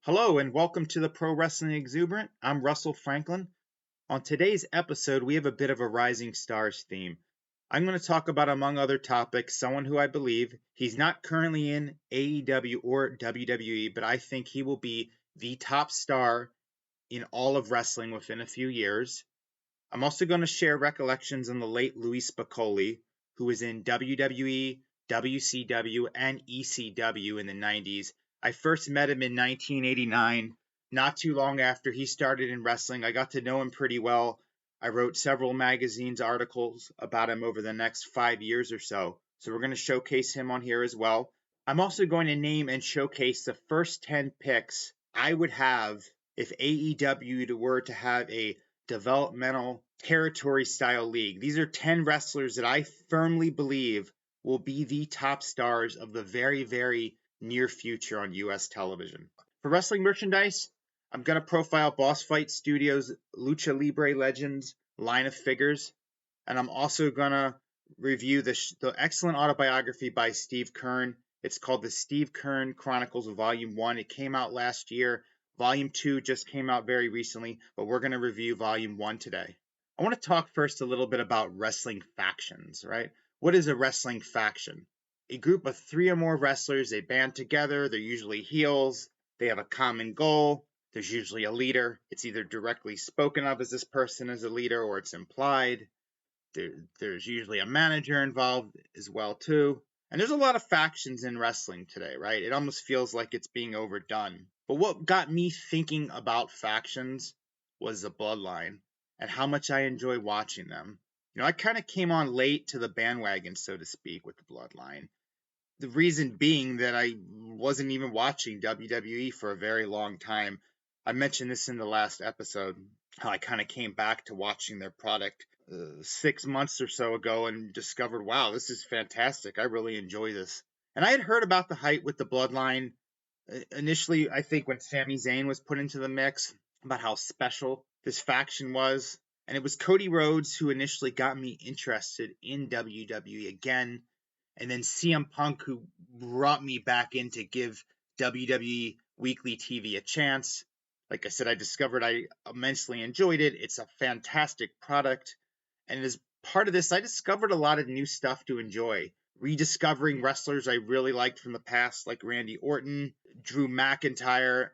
Hello and welcome to the Pro Wrestling Exuberant. I'm Russell Franklin. On today's episode, we have a bit of a Rising Stars theme. I'm going to talk about, among other topics, someone who I believe he's not currently in AEW or WWE, but I think he will be the top star in all of wrestling within a few years. I'm also going to share recollections on the late Louis Spicolli, who was in WWE, WCW, and ECW in the 90s. I first met him in 1989, not too long after he started in wrestling. I got to know him pretty well. I wrote several magazines articles about him over the next 5 years or so. So we're going to showcase him on here as well. I'm also going to name and showcase the first 10 picks I would have if AEW were to have a developmental territory style league. These are 10 wrestlers that I firmly believe will be the top stars of the very, very near future on US television. For wrestling merchandise, I'm going to profile Boss Fight Studios' Lucha Libre Legends line of figures, and I'm also going to review the excellent autobiography by Steve Keirn. It's called the Steve Keirn Chronicles Volume 1. It came out last year. Volume 2 just came out very recently, but we're going to review Volume 1 today. I want to talk first a little bit about wrestling factions, right? What is a wrestling faction? A group of 3 or more wrestlers, they band together, they're usually heels, they have a common goal, there's usually a leader. It's either directly spoken of as this person as a leader or it's implied. There's usually a manager involved as well too. And there's a lot of factions in wrestling today, right? It almost feels like it's being overdone. But what got me thinking about factions was the Bloodline and how much I enjoy watching them. I kind of came on late to the bandwagon, so to speak, with the Bloodline. The reason being that I wasn't even watching WWE for a very long time. I mentioned this in the last episode, how I kind of came back to watching their product 6 months or so ago and discovered, wow, this is fantastic. I really enjoy this. And I had heard about the hype with the Bloodline initially, I think, when Sami Zayn was put into the mix, about how special this faction was. And it was Cody Rhodes who initially got me interested in WWE again. And then CM Punk, who brought me back in to give WWE weekly TV a chance. Like I said, I discovered I immensely enjoyed it. It's a fantastic product. And as part of this, I discovered a lot of new stuff to enjoy. Rediscovering wrestlers I really liked from the past, like Randy Orton, Drew McIntyre,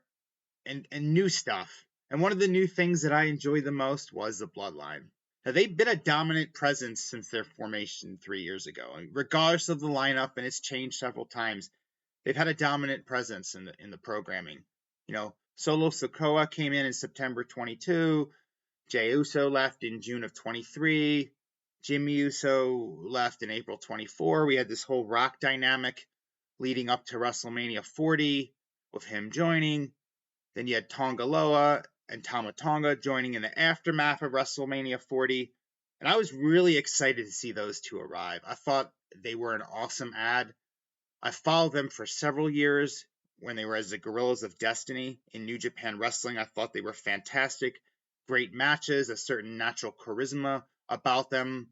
and new stuff. And one of the new things that I enjoyed the most was the Bloodline. Now, they've been a dominant presence since their formation 3 years ago. And regardless of the lineup, and it's changed several times, they've had a dominant presence in the programming. Solo Sikoa came in September 22. Jey Uso left in June of 23. Jimmy Uso left in April 24. We had this whole Rock dynamic leading up to WrestleMania 40 with him joining. Then you had Tonga Loa and Tama Tonga joining in the aftermath of WrestleMania 40. And I was really excited to see those two arrive. I thought they were an awesome ad. I followed them for several years when they were as the Gorillas of Destiny in New Japan Wrestling. I thought they were fantastic. Great matches, a certain natural charisma about them.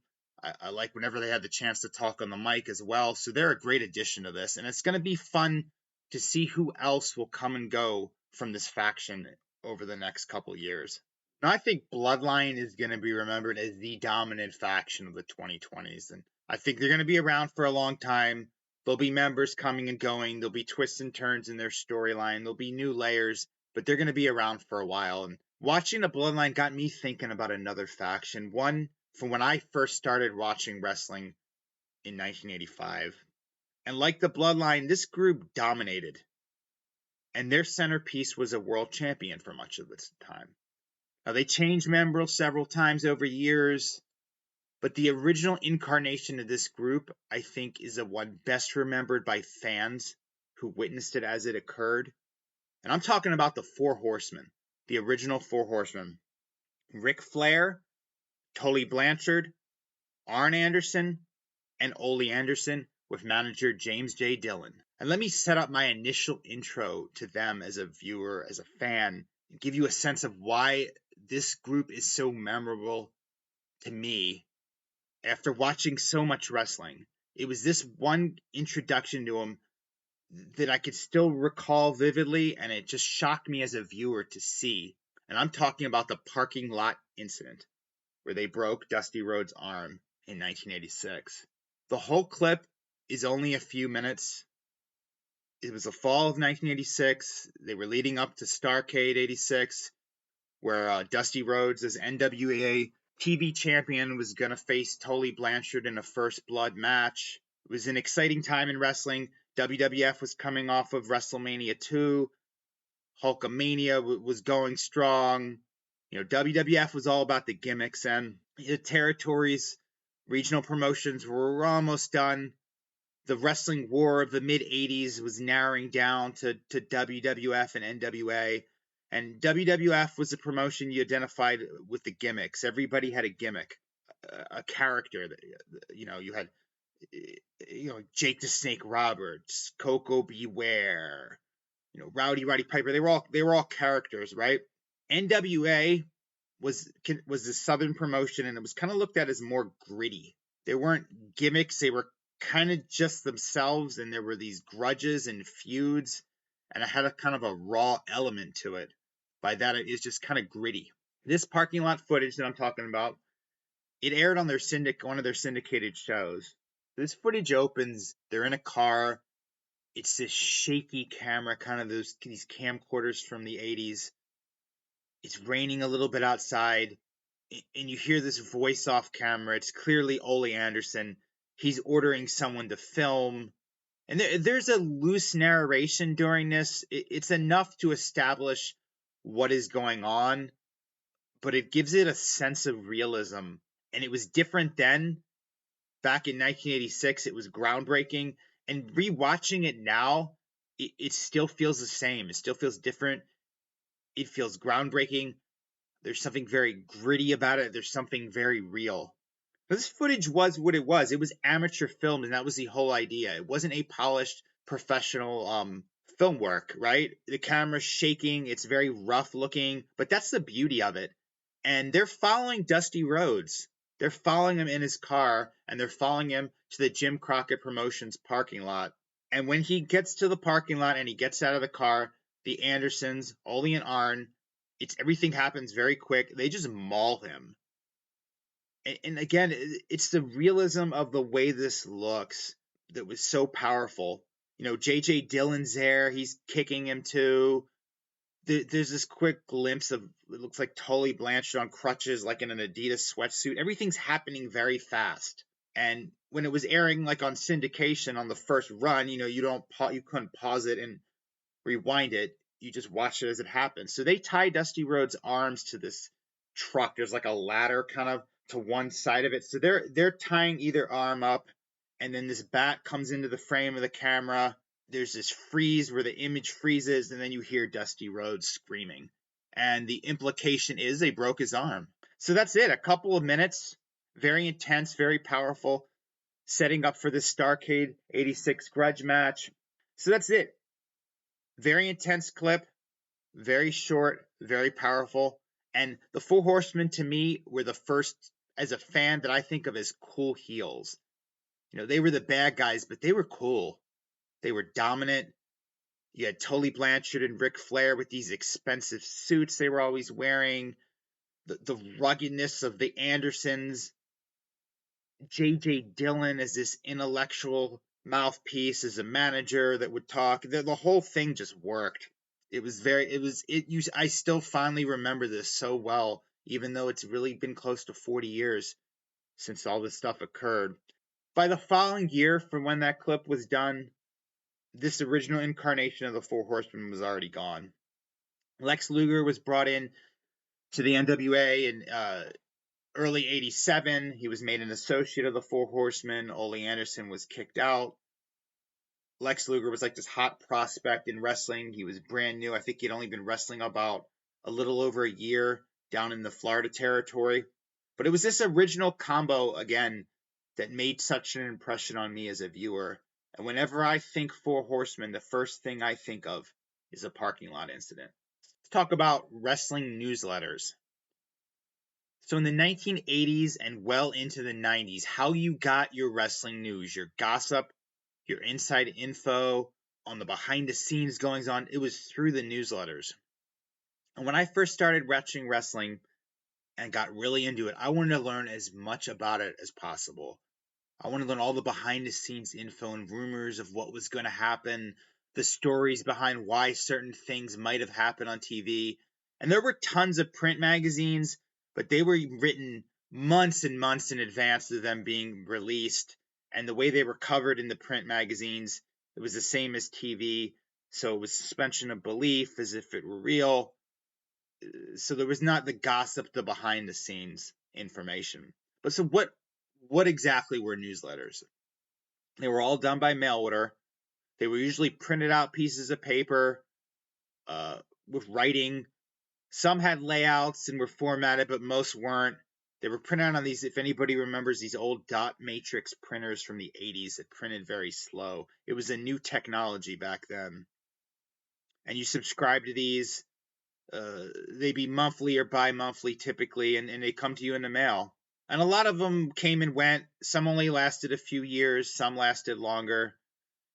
I like whenever they had the chance to talk on the mic as well. So they're a great addition to this. And it's going to be fun to see who else will come and go from this faction over the next couple years. Now, I think Bloodline is going to be remembered as the dominant faction of the 2020s. And I think they're going to be around for a long time. There'll be members coming and going. There'll be twists and turns in their storyline. There'll be new layers, but they're going to be around for a while. And watching the Bloodline got me thinking about another faction. One from when I first started watching wrestling in 1985. And like the Bloodline, this group dominated. And their centerpiece was a world champion for much of its time. Now, they changed members several times over years, but the original incarnation of this group, I think, is the one best remembered by fans who witnessed it as it occurred. And I'm talking about the Four Horsemen, the original Four Horsemen. Ric Flair, Tully Blanchard, Arn Anderson, and Ole Anderson with manager James J. Dillon. And let me set up my initial intro to them as a viewer, as a fan, and give you a sense of why this group is so memorable to me after watching so much wrestling. It was this one introduction to them that I could still recall vividly, and it just shocked me as a viewer to see. And I'm talking about the parking lot incident where they broke Dusty Rhodes' arm in 1986. The whole clip is only a few minutes. It was the fall of 1986. They were leading up to Starrcade 86, where Dusty Rhodes, as NWA TV champion, was going to face Tully Blanchard in a first blood match. It was an exciting time in wrestling. WWF was coming off of WrestleMania 2. Hulkamania was going strong. WWF was all about the gimmicks, and the territories, regional promotions were almost done. The wrestling war of the mid 80s was narrowing down to WWF and NWA. And WWF was a promotion you identified with the gimmicks. Everybody had a gimmick, a character. You had, Jake the Snake Roberts, Coco Beware, Rowdy Roddy Piper. They were all characters, right? NWA was the Southern promotion, and it was kind of looked at as more gritty. They weren't gimmicks; they were kind of just themselves, and there were these grudges and feuds, and it had a kind of a raw element to it. By that, it is just kind of gritty. This parking lot footage that I'm talking about, it aired on one of their syndicated shows. This footage opens. They're in a car. It's this shaky camera, kind of these camcorders from the 80s. It's raining a little bit outside, and you hear this voice off camera. It's clearly Ole Anderson. He's ordering someone to film. And there's a loose narration during this. It's enough to establish what is going on, but it gives it a sense of realism. And it was different then. Back in 1986, it was groundbreaking. And rewatching it now, it still feels the same. It still feels different. It feels groundbreaking. There's something very gritty about it. There's something very real. But this footage was what it was. It was amateur filmed, and that was the whole idea. It wasn't a polished professional film work, right? The camera's shaking. It's very rough looking, but that's the beauty of it. And they're following Dusty Rhodes. They're following him in his car, and they're following him to the Jim Crockett Promotions parking lot. And when he gets to the parking lot and he gets out of the car, the Andersons, Ole and Arn, everything happens very quick. They just maul him. And again, it's the realism of the way this looks that was so powerful. J.J. Dillon's there. He's kicking him too. There's this quick glimpse of, it looks like Tully Blanchard on crutches, like in an Adidas sweatsuit. Everything's happening very fast. And when it was airing like on syndication on the first run, you couldn't pause it and rewind it. You just watch it as it happens. So they tie Dusty Rhodes' arms to this truck. There's like a ladder kind of to one side of it. So they're tying either arm up, and then this bat comes into the frame of the camera. There's this freeze where the image freezes, and then you hear Dusty Rhodes screaming. And the implication is they broke his arm. So that's it. A couple of minutes. Very intense, very powerful. Setting up for this Starrcade 86 grudge match. So that's it. Very intense clip. Very short, very powerful. And the Four Horsemen, to me, were the first, as a fan, that I think of as cool heels. They were the bad guys, but they were cool. They were dominant. You had Tully Blanchard and Ric Flair with these expensive suits they were always wearing. The ruggedness of the Andersons. J.J. Dillon as this intellectual mouthpiece, as a manager that would talk. The whole thing just worked. I still finally remember this so well, even though it's really been close to 40 years since all this stuff occurred. By the following year, from when that clip was done, this original incarnation of the Four Horsemen was already gone. Lex Luger was brought in to the NWA in early 87. He was made an associate of the Four Horsemen. Ole Anderson was kicked out. Lex Luger was like this hot prospect in wrestling. He was brand new. I think he'd only been wrestling about a little over a year down in the Florida territory. But it was this original combo, again, that made such an impression on me as a viewer. And whenever I think Four Horsemen, the first thing I think of is a parking lot incident. Let's talk about wrestling newsletters. So in the 1980s and well into the 90s, how you got your wrestling news, your gossip, your inside info, on the behind the scenes goings on, it was through the newsletters. And when I first started watching wrestling and got really into it, I wanted to learn as much about it as possible. I wanted to learn all the behind the scenes info and rumors of what was going to happen, the stories behind why certain things might have happened on TV. And there were tons of print magazines, but they were written months and months in advance of them being released. And the way they were covered in the print magazines, it was the same as TV. So it was suspension of belief as if it were real. So there was not the gossip, the behind the scenes information. But so what exactly were newsletters? They were all done by mail order. They were usually printed out pieces of paper with writing. Some had layouts and were formatted, but most weren't. They were printed out on these, if anybody remembers, these old dot matrix printers from the 80s that printed very slow. It was a new technology back then. And you subscribe to these. They'd be monthly or bi-monthly typically, and they come to you in the mail. And a lot of them came and went. Some only lasted a few years. Some lasted longer.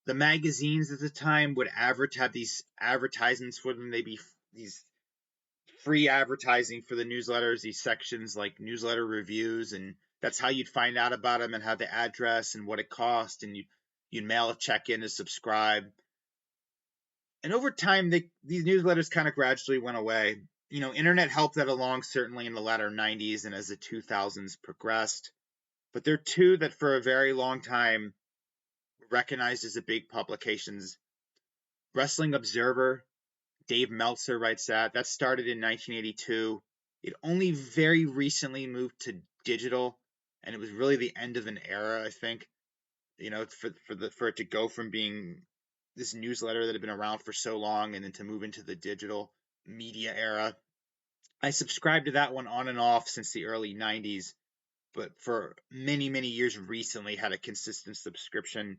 The magazines at the time would have these advertisements for them. They'd be these free advertising for the newsletters, these sections like newsletter reviews, and that's how you'd find out about them and have the address and what it cost, and you'd mail a check in to subscribe. And over time, these newsletters kind of gradually went away. Internet helped that along, certainly in the latter 90s and as the 2000s progressed. But there are two that for a very long time were recognized as the big publications. Wrestling Observer, Dave Meltzer writes that started in 1982. It only very recently moved to digital, and it was really the end of an era, I think. For it to go from being this newsletter that had been around for so long and then to move into the digital media era. I subscribed to that one on and off since the early 90s, but for many, many years recently had a consistent subscription.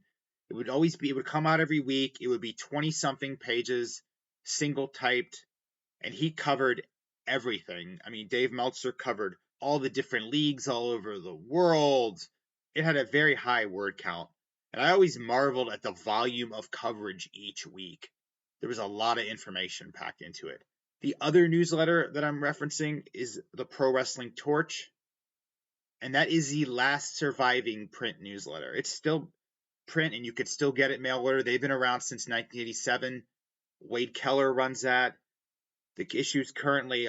It would come out every week. It would be 20 something pages, single typed, and he covered everything. I mean, Dave Meltzer covered all the different leagues all over the world. It had a very high word count. And I always marveled at the volume of coverage each week. There was a lot of information packed into it. The other newsletter that I'm referencing is the Pro Wrestling Torch, and that is the last surviving print newsletter. It's still print, and you could still get it mail order. They've been around since 1987. Wade Keller runs that. The issues currently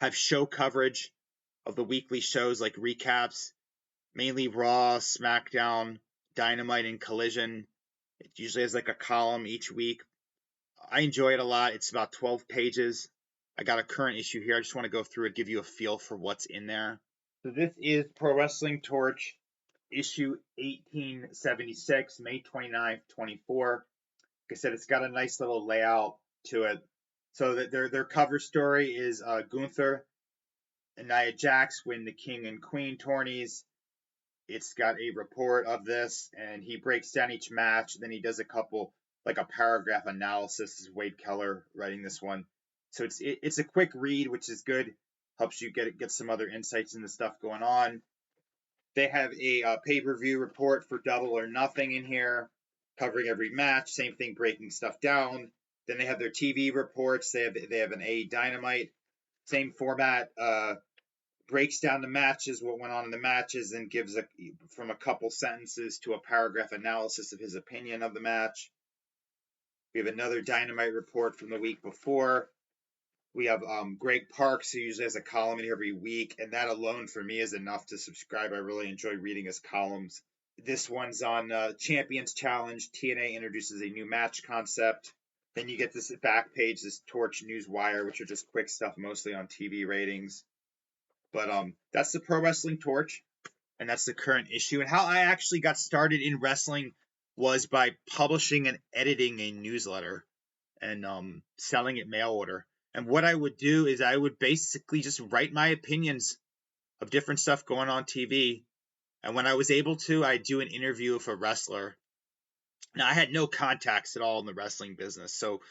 have show coverage of the weekly shows, like recaps, mainly Raw, SmackDown, Dynamite, and Collision. It usually has like a column each week. I enjoy it a lot. It's about 12 pages. I got a current issue here. I just want to go through it, give you a feel for what's in there. So this is Pro Wrestling Torch, issue 1876, May 29th, 24. Like I said, it's got a nice little layout to it. So that their cover story is Gunther and Nia Jax win the King and Queen tourneys. It's got a report of this, and he breaks down each match. Then he does a couple, like a paragraph analysis. This is Wade Keller writing this one. So it's a quick read, which is good. Helps you get some other insights into stuff going on. They have a pay-per-view report for Double or Nothing in here, covering every match. Same thing, breaking stuff down. Then they have their TV reports. They have an A Dynamite, same format. Breaks down the matches, what went on in the matches, and gives from a couple sentences to a paragraph analysis of his opinion of the match. We have another Dynamite report from the week before. We have Greg Parks, who usually has a column in here every week, and that alone for me is enough to subscribe. I really enjoy reading his columns. This one's on Champions Challenge. TNA introduces a new match concept. Then you get this back page, this Torch News Wire, which are just quick stuff, mostly on TV ratings. But that's the Pro Wrestling Torch, and that's the current issue. And how I actually got started in wrestling was by publishing and editing a newsletter and selling it mail order. And what I would do is I would basically just write my opinions of different stuff going on TV. And when I was able to, I'd do an interview with a wrestler. Now, I had no contacts at all in the wrestling business. So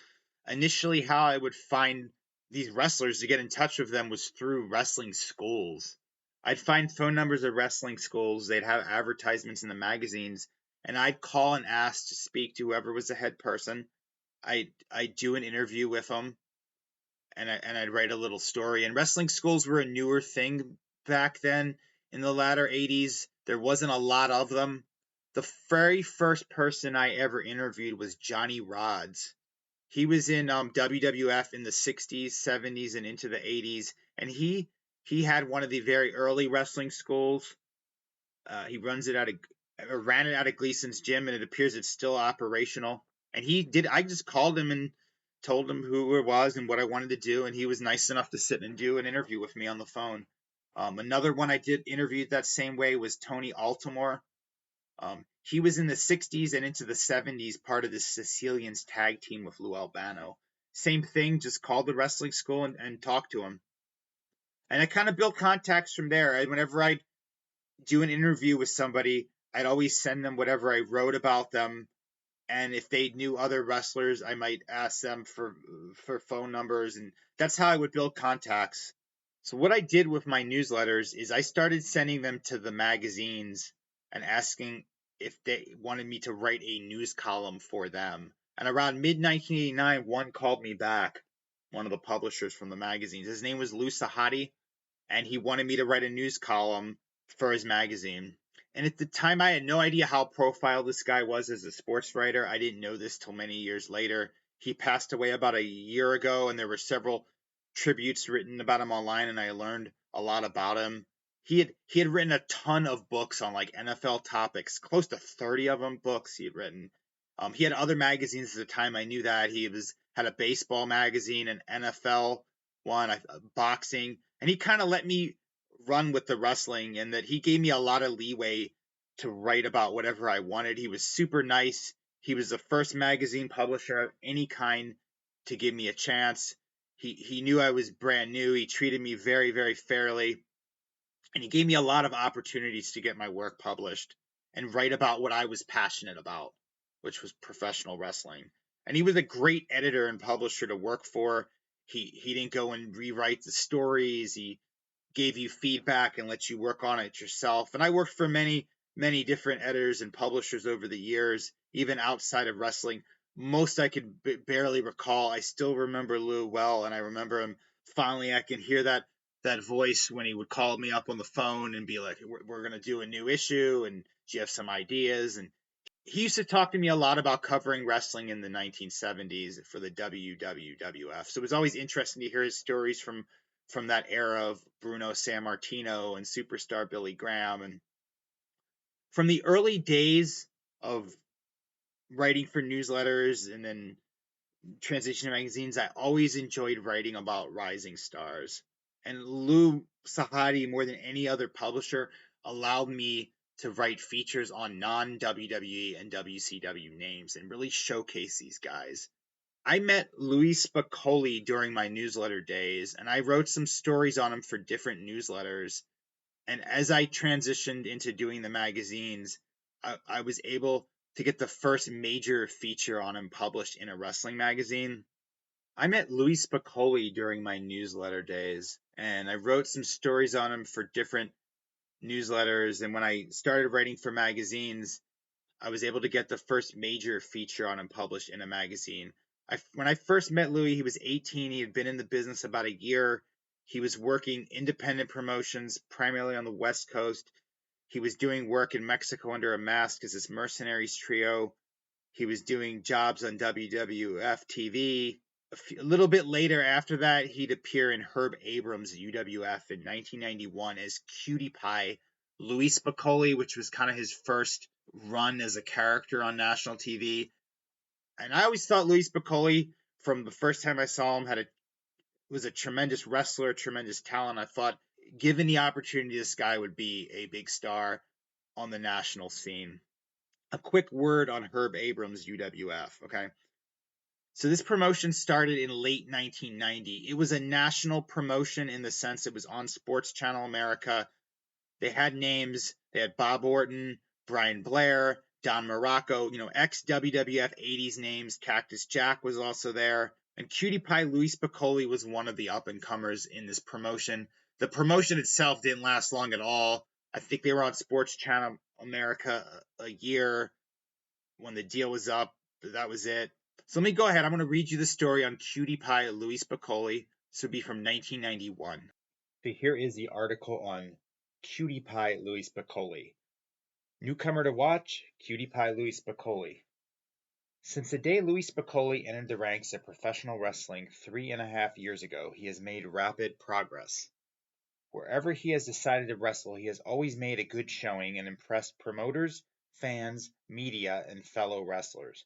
initially, how I would find these wrestlers to get in touch with them was through wrestling schools. I'd find phone numbers of wrestling schools. They'd have advertisements in the magazines, and I'd call and ask to speak to whoever was the head person. I do an interview with them, and I'd write a little story. And wrestling schools were a newer thing back then in the latter 80s. There wasn't a lot of them. The very first person I ever interviewed was Johnny Rods. He was in WWF in the 60s, 70s, and into the 80s, and he had one of the very early wrestling schools. He runs it out of ran it out of Gleason's gym, and it appears it's still operational. And he did. I just called him and told him who it was and what I wanted to do, and he was nice enough to sit and do an interview with me on the phone. Another one I did interviewed that same way was Tony Altimore. He was in the 60s and into the 70s, part of the Sicilians tag team with Lou Albano. Same thing, just called the wrestling school and talked to him. And I kind of built contacts from there. Whenever I'd do an interview with somebody, I'd always send them whatever I wrote about them. And if they knew other wrestlers, I might ask them for phone numbers. And that's how I would build contacts. So what I did with my newsletters is I started sending them to the magazines and asking if they wanted me to write a news column for them. And around mid 1989, one called me back, one of the publishers from the magazines. His name was Lou Sahadi, and he wanted me to write a news column for his magazine. And at the time, I had no idea how profiled this guy was as a sports writer. I didn't know this till many years later. He passed away about a year ago, and there were several tributes written about him online, and I learned a lot about him. He had written a ton of books on like NFL topics, close to 30 of them books he had written. He had other magazines at the time. I knew that he had a baseball magazine, an NFL one, boxing, and he kind of let me run with the wrestling, and that he gave me a lot of leeway to write about whatever I wanted. He was super nice. He was the first magazine publisher of any kind to give me a chance. He knew I was brand new. He treated me very, very fairly, and he gave me a lot of opportunities to get my work published and write about what I was passionate about, which was professional wrestling. And he was a great editor and publisher to work for. He didn't go and rewrite the stories. He gave you feedback and let you work on it yourself. And I worked for many, many different editors and publishers over the years, even outside of wrestling. Most I could barely recall. I still remember Lou well, and I remember him finally. I can hear that voice when he would call me up on the phone and be like, we're going to do a new issue, and do you have some ideas? And he used to talk to me a lot about covering wrestling in the 1970s for the WWF. So it was always interesting to hear his stories from that era of Bruno Sammartino and superstar Billy Graham. And from the early days of writing for newsletters and then transition magazines, I always enjoyed writing about rising stars. And Lou Sahadi, more than any other publisher, allowed me to write features on non-WWE and WCW names and really showcase these guys. I met Luis Spicoli during my newsletter days, and I wrote some stories on him for different newsletters. And as I transitioned into doing the magazines, I was able to get the first major feature on him published in a wrestling magazine. I met Luis Spicoli during my newsletter days, and I wrote some stories on him for different newsletters. And when I started writing for magazines, I was able to get the first major feature on him published in a magazine. When I first met Louis, he was 18. He had been in the business about a year. He was working independent promotions, primarily on the West Coast. He was doing work in Mexico under a mask as this Mercenaries trio. He was doing jobs on WWF TV. A little bit later after that, he'd appear in Herb Abrams' UWF in 1991 as Cutie Pie Luis Spicoli, which was kind of his first run as a character on national TV. And I always thought Luis Spicoli, from the first time I saw him, was a tremendous wrestler, tremendous talent. I thought, given the opportunity, this guy would be a big star on the national scene. A quick word on Herb Abrams' UWF, okay? So this promotion started in late 1990. It was a national promotion in the sense it was on Sports Channel America. They had names. They had Bob Orton, Brian Blair, Don Morocco, ex-WWF 80s names. Cactus Jack was also there. And Cutie Pie Luis Spicoli was one of the up-and-comers in this promotion. The promotion itself didn't last long at all. I think they were on Sports Channel America a year when the deal was up. That was it. So let me go ahead. I'm going to read you the story on Cutie Pie Louis Spicolli. This would be from 1991. So here is the article on Cutie Pie Louis Spicolli. Newcomer to watch, Cutie Pie Louis Spicolli. Since the day Louis Spicolli entered the ranks of professional wrestling 3.5 years ago, he has made rapid progress. Wherever he has decided to wrestle, he has always made a good showing and impressed promoters, fans, media, and fellow wrestlers.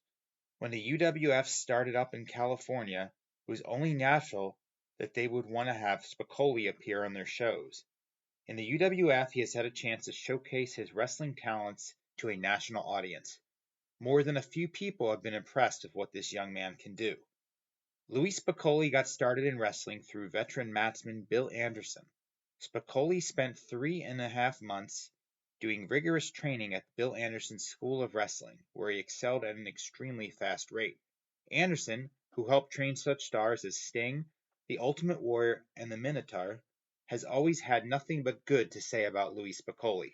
When the UWF started up in California, it was only natural that they would want to have Spicolli appear on their shows. In the UWF, he has had a chance to showcase his wrestling talents to a national audience. More than a few people have been impressed with what this young man can do. Louis Spicolli got started in wrestling through veteran matsman Bill Anderson. Spicolli spent 3.5 months doing rigorous training at Bill Anderson's School of Wrestling, where he excelled at an extremely fast rate. Anderson, who helped train such stars as Sting, the Ultimate Warrior, and the Minotaur, has always had nothing but good to say about Louis Spicolli.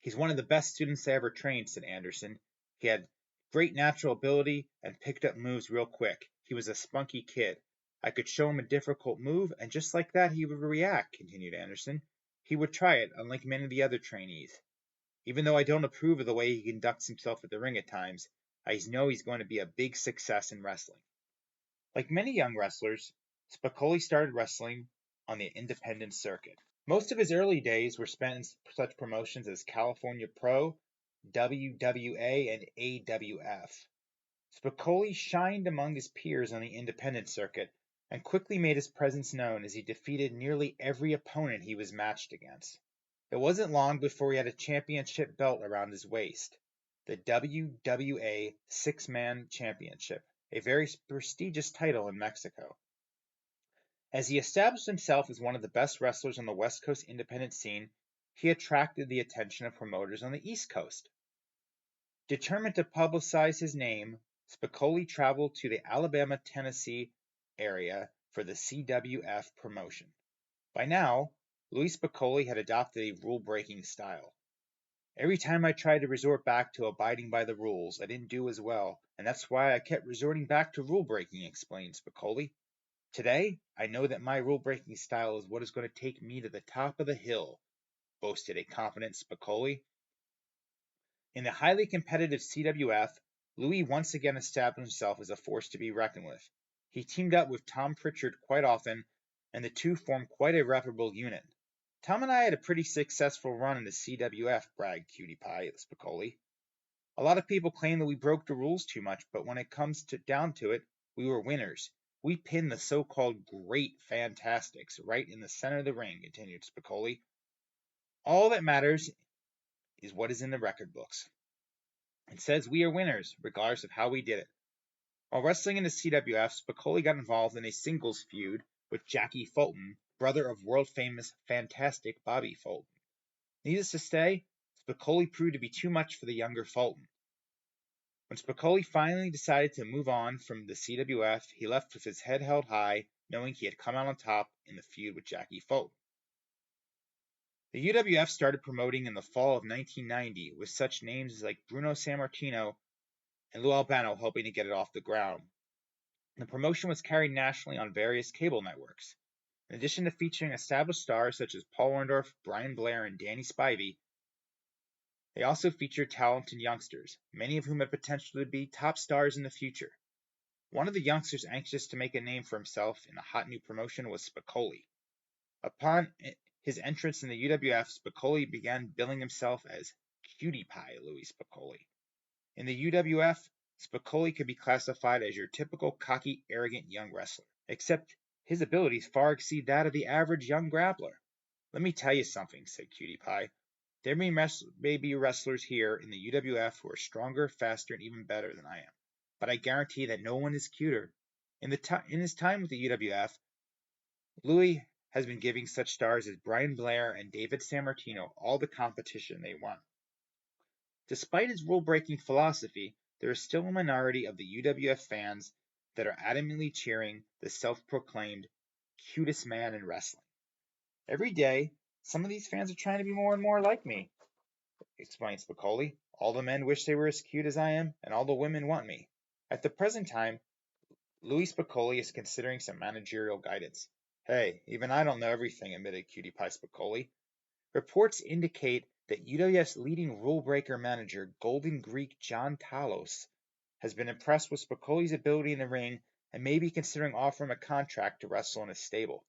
He's one of the best students I ever trained, said Anderson. He had great natural ability and picked up moves real quick. He was a spunky kid. I could show him a difficult move, and just like that he would react, continued Anderson. He would try it, unlike many of the other trainees. Even though I don't approve of the way he conducts himself at the ring at times, I know he's going to be a big success in wrestling. Like many young wrestlers, Spicolli started wrestling on the independent circuit. Most of his early days were spent in such promotions as California Pro, WWA, and AWF. Spicolli shined among his peers on the independent circuit and quickly made his presence known as he defeated nearly every opponent he was matched against. It wasn't long before he had a championship belt around his waist, the WWA Six-Man Championship, a very prestigious title in Mexico. As he established himself as one of the best wrestlers on the West Coast independent scene, he attracted the attention of promoters on the East Coast. Determined to publicize his name, Spicolli traveled to the Alabama-Tennessee area for the CWF promotion. By now, Louis Spicolli had adopted a rule-breaking style. Every time I tried to resort back to abiding by the rules, I didn't do as well, and that's why I kept resorting back to rule-breaking, explained Spicolli. Today, I know that my rule-breaking style is what is going to take me to the top of the hill, boasted a confident Spicolli. In the highly competitive CWF, Louis once again established himself as a force to be reckoned with. He teamed up with Tom Pritchard quite often, and the two formed quite a reputable unit. Tom and I had a pretty successful run in the CWF, bragged Cutie Pie Spicolli. A lot of people claim that we broke the rules too much, but when it comes down to it, we were winners. We pinned the so-called Great Fantastics right in the center of the ring, continued Spicolli. All that matters is what is in the record books. It says we are winners, regardless of how we did it. While wrestling in the CWF, Spicolli got involved in a singles feud with Jackie Fulton, brother of world-famous Fantastic Bobby Fulton. Needless to say, Spicolli proved to be too much for the younger Fulton. When Spicolli finally decided to move on from the CWF, he left with his head held high, knowing he had come out on top in the feud with Jackie Fulton. The UWF started promoting in the fall of 1990, with such names like Bruno Sammartino and Lou Albano helping to get it off the ground. The promotion was carried nationally on various cable networks. In addition to featuring established stars such as Paul Orndorff, Brian Blair, and Danny Spivey, they also featured talented youngsters, many of whom had potential to be top stars in the future. One of the youngsters anxious to make a name for himself in a hot new promotion was Spicolli. Upon his entrance in the UWF, Spicolli began billing himself as Cutie Pie Louis Spicolli. In the UWF, Spicolli could be classified as your typical cocky, arrogant young wrestler, except his abilities far exceed that of the average young grappler. Let me tell you something, said Cutie Pie. There may be wrestlers here in the UWF who are stronger, faster, and even better than I am, but I guarantee that no one is cuter. In his time with the UWF, Louis has been giving such stars as Brian Blair and David Sammartino all the competition they want. Despite his rule-breaking philosophy, there is still a minority of the UWF fans that are adamantly cheering the self-proclaimed cutest man in wrestling. Every day, some of these fans are trying to be more and more like me, explains Spicolli. All the men wish they were as cute as I am, and all the women want me. At the present time, Louis Spicolli is considering some managerial guidance. Hey, even I don't know everything, admitted Cutie Pie Spicolli. Reports indicate that UWF's leading rule-breaker manager, Golden Greek John Talos, has been impressed with Spicolli's ability in the ring and may be considering offering him a contract to wrestle in his stable.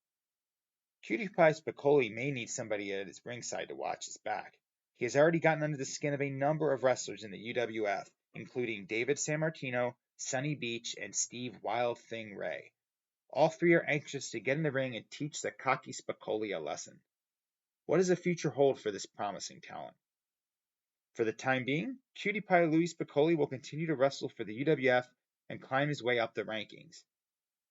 Cutie Pie Spicolli may need somebody at his ringside to watch his back. He has already gotten under the skin of a number of wrestlers in the UWF, including David Sammartino, Sonny Beach, and Steve Wild Thing Ray. All three are anxious to get in the ring and teach the cocky Spicolli a lesson. What does the future hold for this promising talent? For the time being, Cutie Pie Louis Spicolli will continue to wrestle for the UWF and climb his way up the rankings.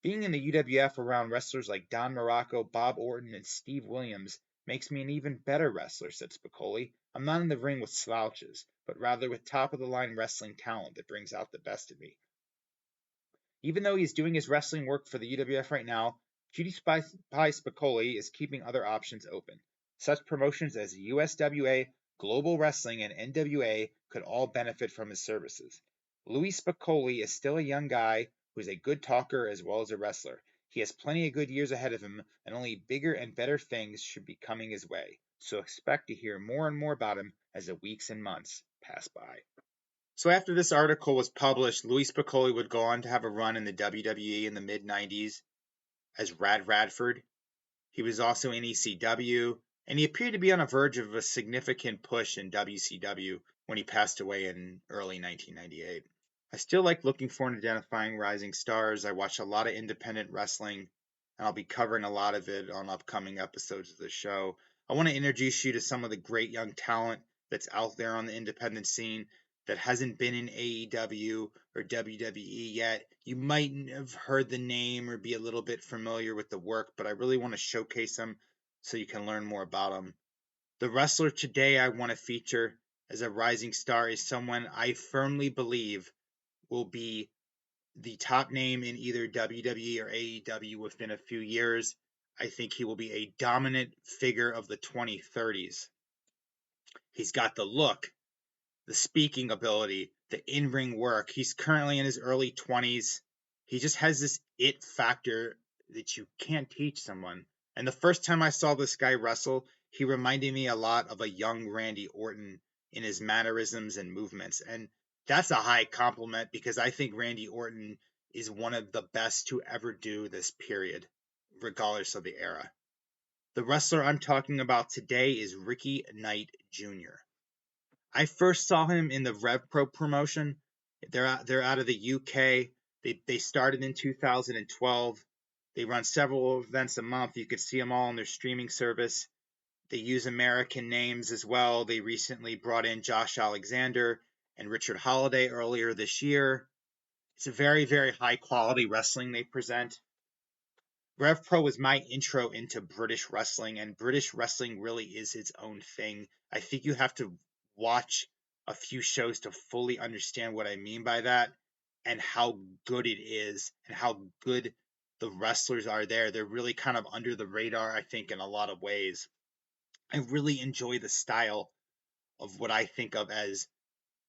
Being in the UWF around wrestlers like Don Morocco, Bob Orton, and Steve Williams makes me an even better wrestler, said Spicolli. I'm not in the ring with slouches, but rather with top-of-the-line wrestling talent that brings out the best in me. Even though he's doing his wrestling work for the UWF right now, Cutie Pie Spicolli is keeping other options open. Such promotions as USWA, Global Wrestling, and NWA could all benefit from his services. Louis Spicolli is still a young guy who is a good talker as well as a wrestler. He has plenty of good years ahead of him, and only bigger and better things should be coming his way. So expect to hear more and more about him as the weeks and months pass by. So after this article was published, Louis Spicolli would go on to have a run in the WWE in the mid-90s as Rad Radford. He was also in ECW, and he appeared to be on the verge of a significant push in WCW when he passed away in early 1998. I still like looking for and identifying rising stars. I watch a lot of independent wrestling, and I'll be covering a lot of it on upcoming episodes of the show. I want to introduce you to some of the great young talent that's out there on the independent scene that hasn't been in AEW or WWE yet. You might have heard the name or be a little bit familiar with the work, but I really want to showcase them so you can learn more about them. The wrestler today I want to feature as a rising star is someone I firmly believe will be the top name in either WWE or AEW within a few years. I think he will be a dominant figure of the 2030s. He's got the look, the speaking ability, the in-ring work. He's currently in his early 20s. He just has this it factor that you can't teach someone. And the first time I saw this guy wrestle, he reminded me a lot of a young Randy Orton in his mannerisms and movements. And that's a high compliment because I think Randy Orton is one of the best to ever do this period, regardless of the era. The wrestler I'm talking about today is Ricky Knight Jr. I first saw him in the Rev Pro promotion. They're out of the UK. They started in 2012. They run several events a month. You could see them all on their streaming service. They use American names as well. They recently brought in Josh Alexander and Richard Holiday earlier this year. It's a very, very high quality wrestling they present. Rev Pro was my intro into British wrestling, and British wrestling really is its own thing. I think you have to watch a few shows to fully understand what I mean by that and how good it is and how good the wrestlers are there. They're really kind of under the radar, I think, in a lot of ways. I really enjoy the style of what I think of as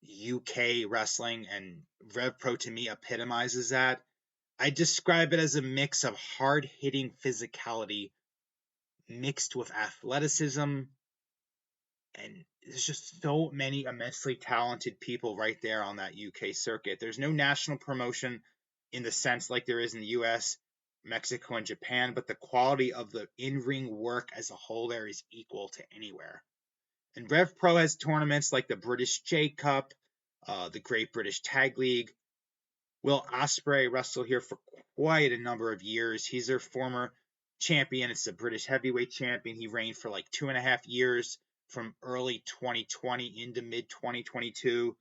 UK wrestling, and Rev Pro to me epitomizes that. I describe it as a mix of hard-hitting physicality mixed with athleticism, and there's just so many immensely talented people right there on that UK circuit. There's no national promotion in the sense like there is in the US, Mexico, and Japan, but the quality of the in-ring work as a whole there is equal to anywhere. And Rev Pro has tournaments like the British J Cup, the Great British Tag League. Will Ospreay wrestled here for quite a number of years. He's their former champion. It's the British heavyweight champion. He reigned for like 2.5 years from early 2020 into mid 2022.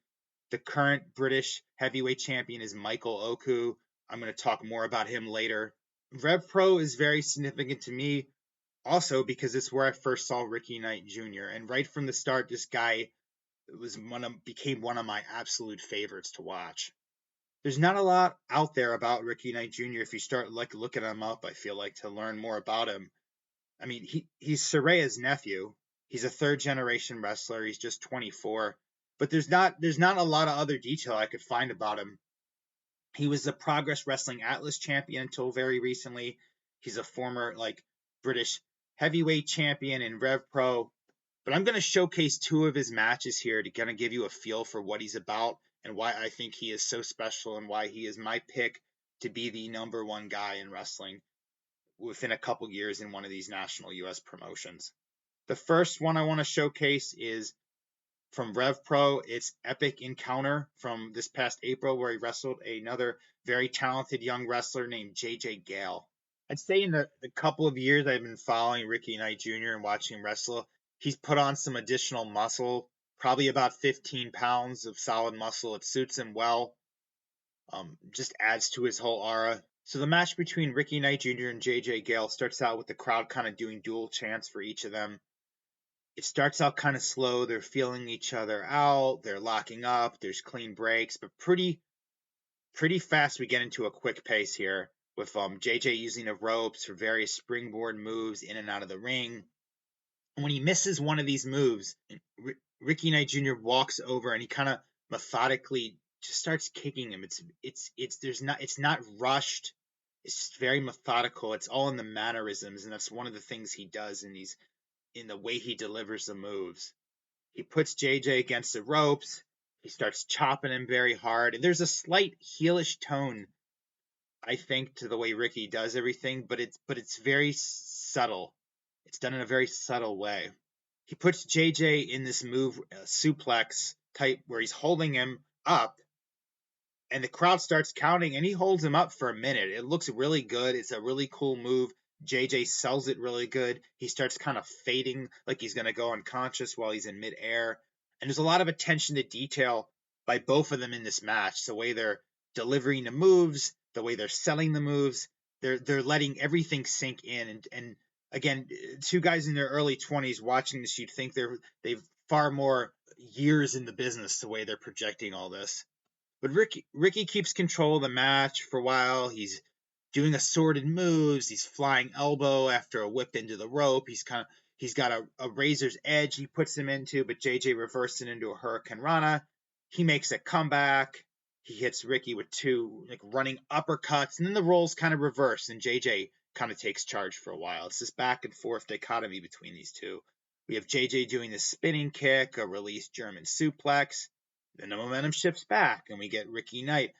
The current British heavyweight champion is Michael Oku. I'm going to talk more about him later. Rev Pro is very significant to me also because it's where I first saw Ricky Knight Jr. And right from the start, this guy became one of my absolute favorites to watch. There's not a lot out there about Ricky Knight Jr. If you start looking him up, I feel like to learn more about him. I mean, he's Saraya's nephew. He's a third generation wrestler. He's just 24, but there's not a lot of other detail I could find about him. He was the Progress Wrestling Atlas champion until very recently. He's a former British heavyweight champion in Rev Pro. But I'm going to showcase two of his matches here to kind of give you a feel for what he's about and why I think he is so special and why he is my pick to be the number one guy in wrestling within a couple years in one of these national US promotions. The first one I want to showcase is from Rev Pro. It's Epic Encounter from this past April, where he wrestled another very talented young wrestler named JJ Gale. I'd say in the couple of years I've been following Ricky Knight Jr. and watching him wrestle, he's put on some additional muscle, probably about 15 pounds of solid muscle. It suits him well. Just adds to his whole aura. So the match between Ricky Knight Jr. and JJ Gale starts out with the crowd kind of doing dual chants for each of them. It starts out kind of slow. They're feeling each other out. They're locking up. There's clean breaks, but pretty fast we get into a quick pace here with JJ using the ropes for various springboard moves in and out of the ring. And when he misses one of these moves, Ricky Knight Jr. walks over and he kind of methodically just starts kicking him. It's not rushed. It's just very methodical. It's all in the mannerisms, and that's one of the things he does in the way he delivers the moves. He puts JJ against the ropes. He starts chopping him very hard. And there's a slight heelish tone, I think, to the way Ricky does everything, but it's very subtle. It's done in a very subtle way. He puts JJ in this move, suplex type, where he's holding him up, and the crowd starts counting, and he holds him up for a minute. It looks really good. It's a really cool move. JJ sells it really good. He starts kind of fading like he's going to go unconscious while he's in midair. And there's a lot of attention to detail by both of them in this match. The way they're delivering the moves, the way they're selling the moves, they're letting everything sink in. And again, two guys in their early 20s watching this, you'd think they've far more years in the business the way they're projecting all this. But Ricky keeps control of the match for a while. He's doing assorted moves. He's flying elbow after a whip into the rope. He's got a razor's edge he puts him into, but JJ reverses it into a Hurricane Rana. He makes a comeback. He hits Ricky with two running uppercuts, and then the roles kind of reverse, and JJ kind of takes charge for a while. It's this back and forth dichotomy between these two. We have JJ doing the spinning kick, a release German suplex. Then the momentum shifts back, and we get Ricky Knight,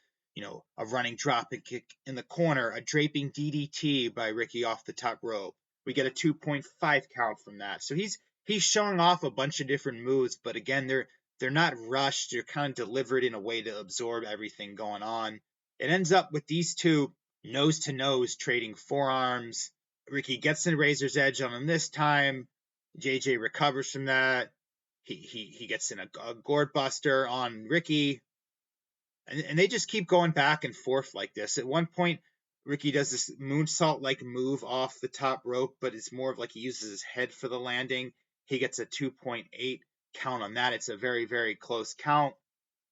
a running drop and kick in the corner, a draping DDT by Ricky off the top rope. We get a 2.5 count from that. So he's showing off a bunch of different moves, but again, they're not rushed. They're kind of delivered in a way to absorb everything going on. It ends up with these two nose to nose trading forearms. Ricky gets the razor's edge on him this time. JJ recovers from that. He gets in a gourd buster on Ricky, and they just keep going back and forth like this. At one point, Ricky does this moonsault-like move off the top rope, but it's more of like he uses his head for the landing. He gets a 2.8 count on that. It's a very, very close count.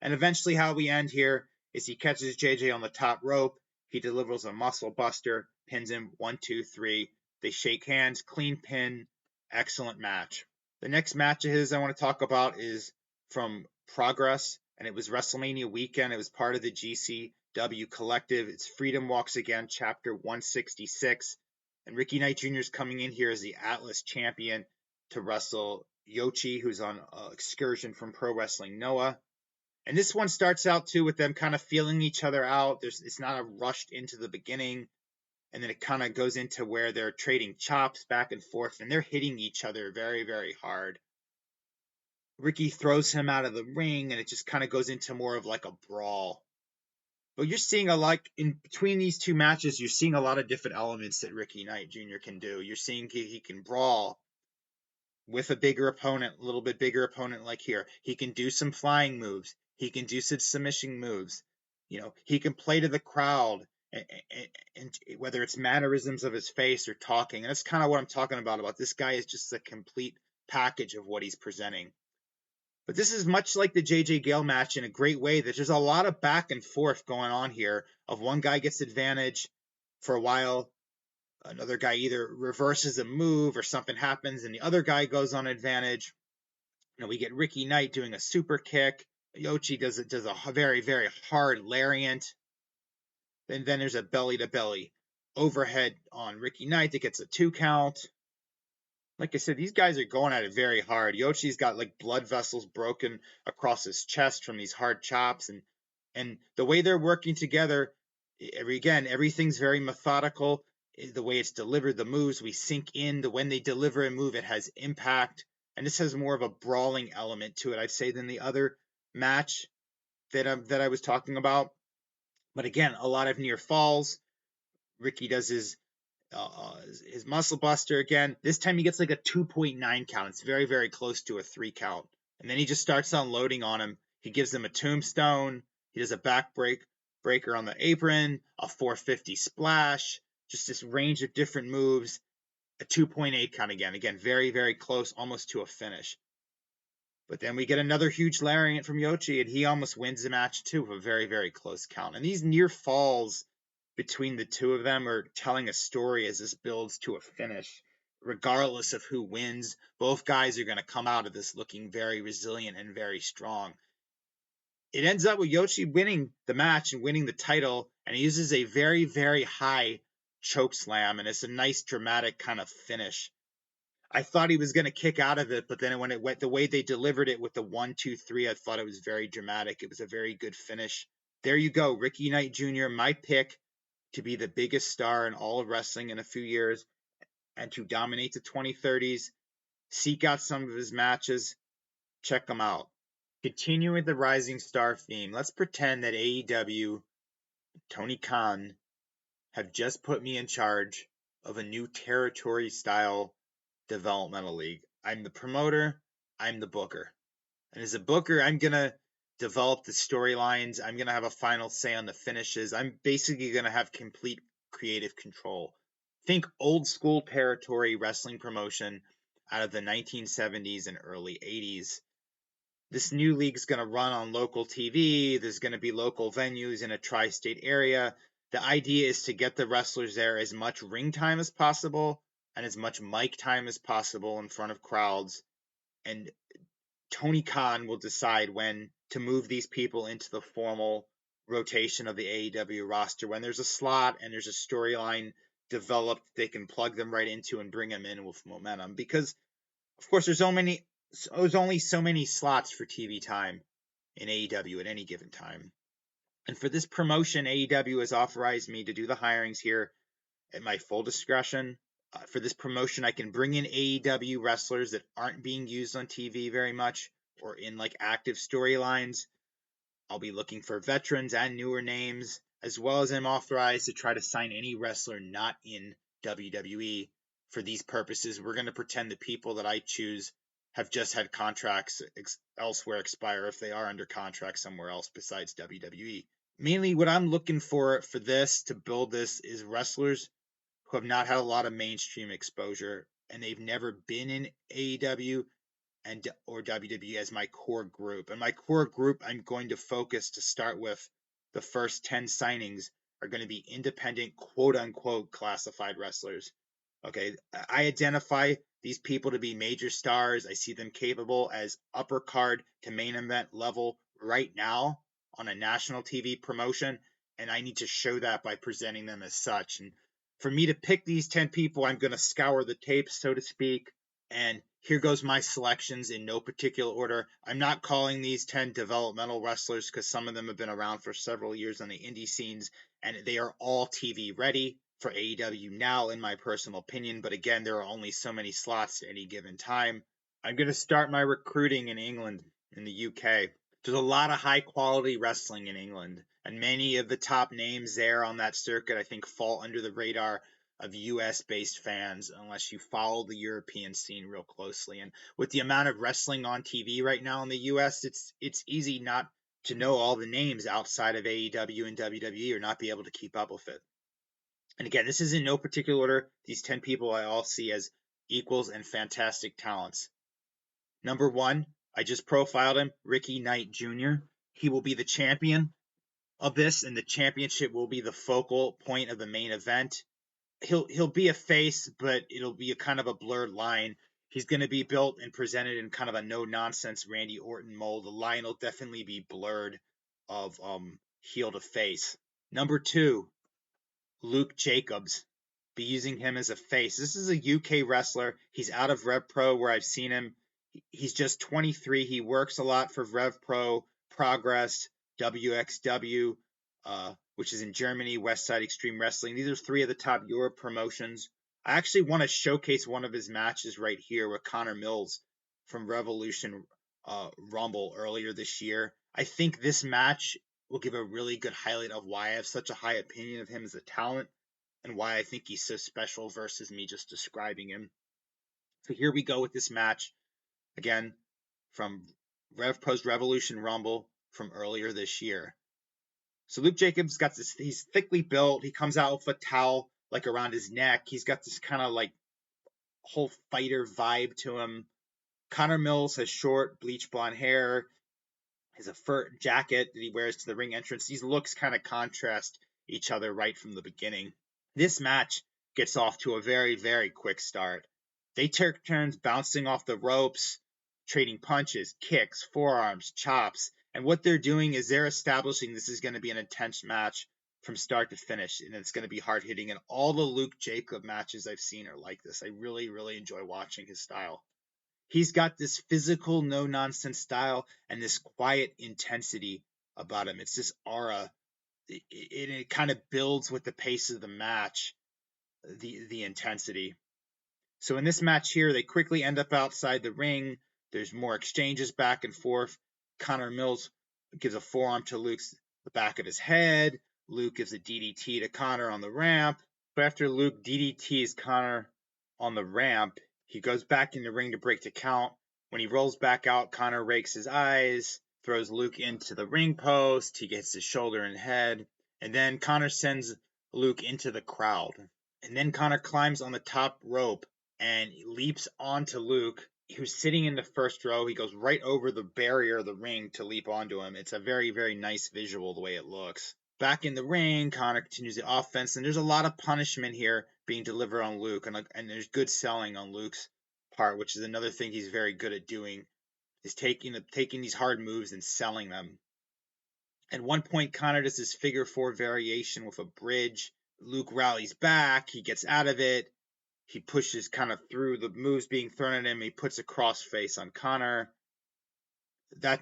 And eventually how we end here is he catches JJ on the top rope. He delivers a muscle buster, pins him 1, 2, 3. They shake hands, clean pin, excellent match. The next match of his I want to talk about is from Progress, and it was WrestleMania weekend. It was part of the GCW collective. It's Freedom Walks Again, Chapter 166. And Ricky Knight Jr. is coming in here as the Atlas champion to wrestle Yoshi, who's on an excursion from Pro Wrestling Noah. And this one starts out, too, with them kind of feeling each other out. It's not a rushed into the beginning. And then it kind of goes into where they're trading chops back and forth, and they're hitting each other very, very hard. Ricky throws him out of the ring, and it just kind of goes into more of like a brawl. But you're seeing in between these two matches, you're seeing a lot of different elements that Ricky Knight Jr. can do. You're seeing he can brawl with a bigger opponent, a little bit bigger opponent like here. He can do some flying moves. He can do some submission moves. He can play to the crowd. And whether it's mannerisms of his face or talking, and that's kind of what I'm talking about this guy is just a complete package of what he's presenting. But this is much like the JJ Gale match in a great way that there's a lot of back and forth going on here of one guy gets advantage for a while, another guy either reverses a move or something happens and the other guy goes on advantage. We get Ricky Knight doing a super kick. Yoshi does a very, very hard lariat. And then there's a belly-to-belly overhead on Ricky Knight that gets a 2 count. Like I said, these guys are going at it very hard. Yochi's got like blood vessels broken across his chest from these hard chops, and the way they're working together, everything's very methodical. The way it's delivered, the moves we sink in. When they deliver a move, it has impact, and this has more of a brawling element to it, I'd say, than the other match that I was talking about. But again, a lot of near falls. Ricky does his muscle buster again. This time he gets like a 2.9 count. It's very, very close to a 3 count. And then he just starts unloading on him. He gives him a tombstone. He does a breaker on the apron, a 450 splash, just this range of different moves. A 2.8 count again. Again, very, very close, almost to a finish. But then we get another huge lariat from Yoshi, and he almost wins the match too with a very, very close count. And these near falls between the two of them are telling a story as this builds to a finish. Regardless of who wins, both guys are going to come out of this looking very resilient and very strong. It ends up with Yoshi winning the match and winning the title, and he uses a very, very high choke slam, and it's a nice dramatic kind of finish. I thought he was going to kick out of it, but then when it went the way they delivered it with the 1, 2, 3, I thought it was very dramatic. It was a very good finish. There you go, Ricky Knight Jr., my pick to be the biggest star in all of wrestling in a few years and to dominate the 2030s. Seek out some of his matches. Check them out. Continuing the Rising Star theme, let's pretend that AEW, Tony Khan, have just put me in charge of a new territory style developmental league. I'm the promoter, I'm the booker. And as a booker, I'm going to develop the storylines. I'm going to have a final say on the finishes. I'm basically going to have complete creative control. Think old school territory wrestling promotion out of the 1970s and early 80s. This new league's going to run on local TV. There's going to be local venues in a tri-state area. The idea is to get the wrestlers there as much ring time as possible and as much mic time as possible in front of crowds. And Tony Khan will decide when to move these people into the formal rotation of the AEW roster. When there's a slot and there's a storyline developed, they can plug them right into and bring them in with momentum. Because, of course, there's only so many slots for TV time in AEW at any given time. And for this promotion, AEW has authorized me to do the hirings here at my full discretion. For this promotion, I can bring in AEW wrestlers that aren't being used on TV very much or in like active storylines. I'll be looking for veterans and newer names, as well as I'm authorized to try to sign any wrestler not in WWE. For these purposes, we're going to pretend the people that I choose have just had contracts elsewhere expire if they are under contract somewhere else besides WWE. Mainly what I'm looking for this, to build this, is wrestlers who have not had a lot of mainstream exposure and they've never been in AEW or WWE as my core group. And my core group, I'm going to focus to start with. The first 10 signings are going to be independent, quote unquote, classified wrestlers. Okay, I identify these people to be major stars. I see them capable as upper card to main event level right now on a national TV promotion, and I need to show that by presenting them as such. And for me to pick these 10 people, I'm going to scour the tapes, so to speak, and here goes my selections in no particular order. I'm not calling these 10 developmental wrestlers because some of them have been around for several years on the indie scenes, and they are all TV ready for AEW now, in my personal opinion. But again, there are only so many slots at any given time. I'm going to start my recruiting in England, in the UK. There's a lot of high quality wrestling in England, and many of the top names there on that circuit, I think, fall under the radar of US based fans unless you follow the European scene real closely. And with the amount of wrestling on TV right now in the US, it's easy not to know all the names outside of AEW and WWE or not be able to keep up with it. And again, this is in no particular order. These 10 people I all see as equals and fantastic talents. Number 1, I just profiled him, Ricky Knight Jr. He will be the champion of this, and the championship will be the focal point of the main event. He'll be a face, but it'll be a kind of a blurred line. He's going to be built and presented in kind of a no-nonsense Randy Orton mold. The line will definitely be blurred of heel to face. Number 2, Luke Jacobs, be using him as a face. This is a UK wrestler. He's out of Rev Pro where I've seen him. He's just 23. He works a lot for Rev Pro, Progress, WXW, which is in Germany, Westside Extreme Wrestling. These are three of the top Europe promotions. I actually want to showcase one of his matches right here with Connor Mills from Revolution Rumble earlier this year. I think this match will give a really good highlight of why I have such a high opinion of him as a talent and why I think he's so special versus me just describing him. So here we go with this match again from Rev Pro's Revolution Rumble from earlier this year. So Luke Jacobs got this, he's thickly built. He comes out with a towel like around his neck. He's got this kind of like whole fighter vibe to him. Connor Mills has short bleach blonde hair. Has a fur jacket that he wears to the ring entrance. These looks kind of contrast each other right from the beginning. This match gets off to a very, very quick start. They take turns bouncing off the ropes, trading punches, kicks, forearms, chops, and what they're doing is they're establishing this is going to be an intense match from start to finish, and it's going to be hard hitting. And all the Luke Jacob matches I've seen are like this. I really, really enjoy watching his style. He's got this physical, no nonsense style and this quiet intensity about him. It's this aura. It kind of builds with the pace of the match, the intensity. So in this match here, they quickly end up outside the ring. There's more exchanges back and forth. Connor Mills gives a forearm to Luke's the back of his head. Luke gives a DDT to Connor on the ramp. But after Luke DDTs Connor on the ramp, he goes back in the ring to break the count. When he rolls back out, Connor rakes his eyes, throws Luke into the ring post. He gets his shoulder and head. And then Connor sends Luke into the crowd. And then Connor climbs on the top rope and leaps onto Luke, who's sitting in the first row. He goes right over the barrier of the ring to leap onto him. It's a very, very nice visual the way it looks. Back in the ring, Connor continues the offense, and there's a lot of punishment here being delivered on Luke, and there's good selling on Luke's part, which is another thing he's very good at doing, is taking these hard moves and selling them. At one point, Connor does this figure four variation with a bridge. Luke rallies back. He gets out of it. He pushes kind of through the moves being thrown at him. He puts a crossface on Connor. That,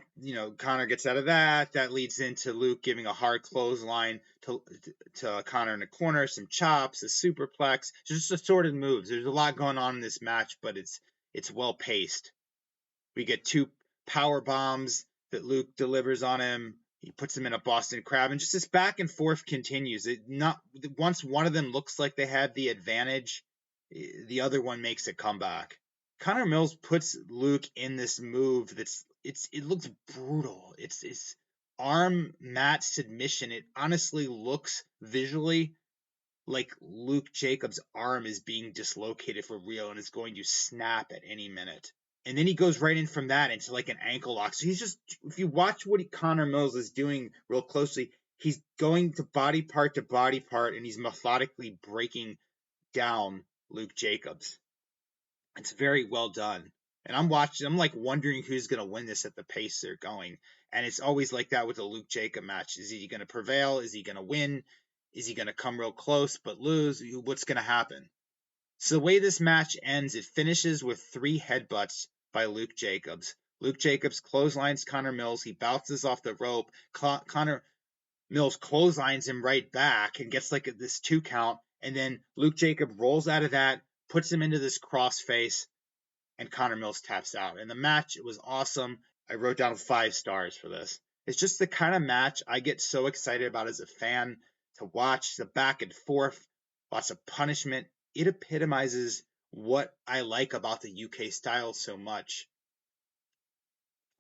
Connor gets out of that. That leads into Luke giving a hard clothesline to Connor in the corner, some chops, a superplex, just assorted moves. There's a lot going on in this match, but it's well paced. We get two power bombs that Luke delivers on him. He puts him in a Boston Crab, and just this back and forth continues. Once one of them looks like they have the advantage, the other one makes a comeback. Connor Mills puts Luke in this move it looks brutal. It's arm mat submission. It honestly looks visually like Luke Jacobs' arm is being dislocated for real and is going to snap at any minute. And then he goes right in from that into like an ankle lock. So if you watch what Connor Mills is doing real closely, he's going to body part, and he's methodically breaking down Luke Jacobs. It's very well done. And I'm like wondering who's going to win this at the pace they're going. And it's always like that with the Luke Jacob match. Is he going to prevail? Is he going to win? Is he going to come real close but lose? What's going to happen? So the way this match ends, it finishes with 3 headbutts by Luke Jacobs. Luke Jacobs clotheslines Connor Mills. He bounces off the rope. Connor Mills clotheslines him right back and gets like this 2 count. And then Luke Jacob rolls out of that, puts him into this crossface, and Connor Mills taps out. And the match, it was awesome. I wrote down 5 stars for this. It's just the kind of match I get so excited about as a fan to watch, the back and forth, lots of punishment. It epitomizes what I like about the UK style so much.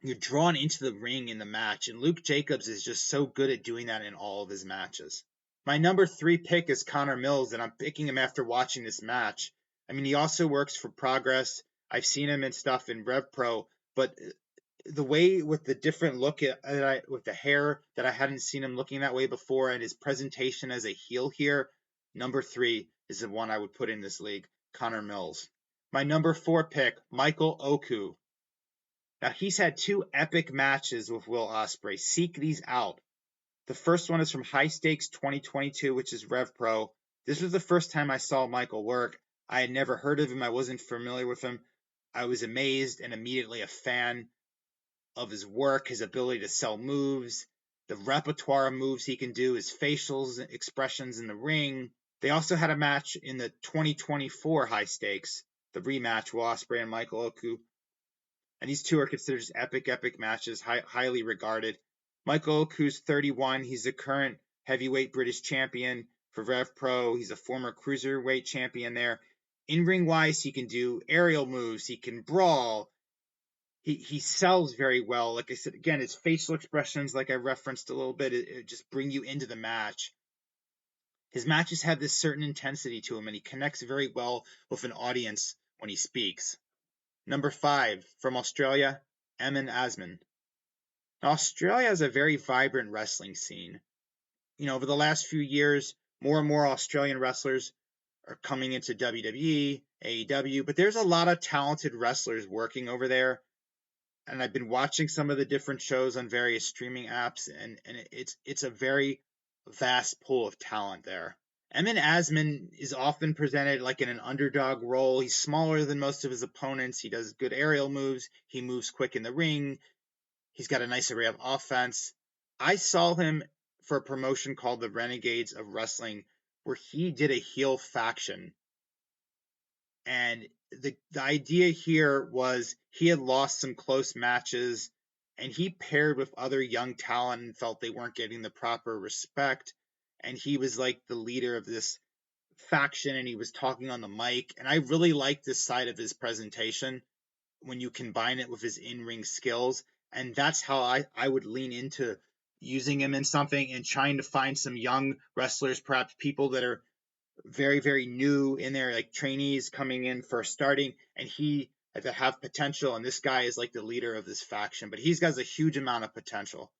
You're drawn into the ring in the match, and Luke Jacobs is just so good at doing that in all of his matches. My number 3 pick is Connor Mills, and I'm picking him after watching this match. I mean, he also works for Progress. I've seen him and stuff in Rev Pro, but the way with the different look with the hair that I hadn't seen him looking that way before, and his presentation as a heel here, number 3 is the one I would put in this league, Connor Mills. My number 4 pick, Michael Oku. Now he's had 2 epic matches with Will Ospreay. Seek these out. The first one is from High Stakes 2022, which is Rev Pro. This was the first time I saw Michael work. I had never heard of him. I wasn't familiar with him. I was amazed and immediately a fan of his work, his ability to sell moves, the repertoire of moves he can do, his facial expressions in the ring. They also had a match in the 2024 high stakes, the rematch, Will Ospreay and Michael Oku. And these two are considered just epic matches, highly regarded. Michael Oku's 31. He's the current heavyweight British champion for Rev Pro. He's a former cruiserweight champion there. In ring wise, he can do aerial moves. He can brawl. He sells very well. Like I said, again, his facial expressions, like I referenced a little bit, it just bring you into the match. His matches have this certain intensity to him, and he connects very well with an audience when he speaks. Number 5, from Australia, Emin Asman. Now, Australia has a very vibrant wrestling scene. Over the last few years, more and more Australian wrestlers are coming into WWE, AEW, but there's a lot of talented wrestlers working over there. And I've been watching some of the different shows on various streaming apps, and it's a very vast pool of talent there. Emin Asman is often presented like in an underdog role. He's smaller than most of his opponents. He does good aerial moves. He moves quick in the ring. He's got a nice array of offense. I saw him for a promotion called the Renegades of Wrestling, where he did a heel faction. And the idea here was he had lost some close matches, and he paired with other young talent and felt they weren't getting the proper respect. And he was like the leader of this faction, and he was talking on the mic. And I really liked this side of his presentation when you combine it with his in-ring skills. And that's how I would lean into using him in something and trying to find some young wrestlers, perhaps people that are very, very new in there, like trainees coming in first starting, and he that have potential. And this guy is like the leader of this faction, but he's got a huge amount of potential.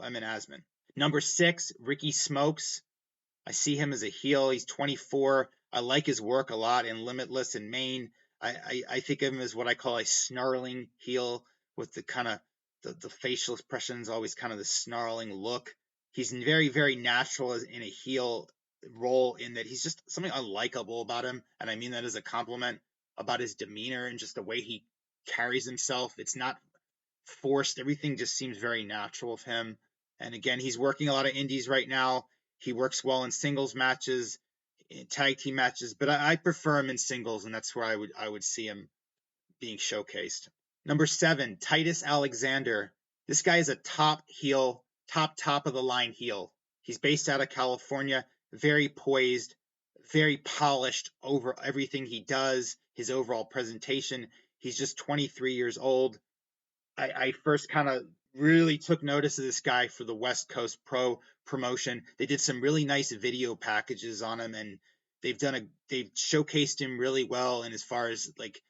Emin Asman. Number 6, Ricky Smokes. I see him as a heel. He's 24. I like his work a lot in Limitless and Maine. I think of him as what I call a snarling heel with the kind of the facial expressions, always kind of the snarling look. He's very, very natural in a heel role in that he's just something unlikable about him. And I mean that as a compliment about his demeanor and just the way he carries himself. It's not forced. Everything just seems very natural of him. And again, he's working a lot of indies right now. He works well in singles matches, in tag team matches, but I prefer him in singles, and that's where I would see him being showcased. Number 7, Titus Alexander. This guy is a top heel, top of the line heel. He's based out of California, very poised, very polished over everything he does, his overall presentation. He's just 23 years old. I first kind of really took notice of this guy for the West Coast Pro promotion. They did some really nice video packages on him, and they've showcased him really well. And as far as like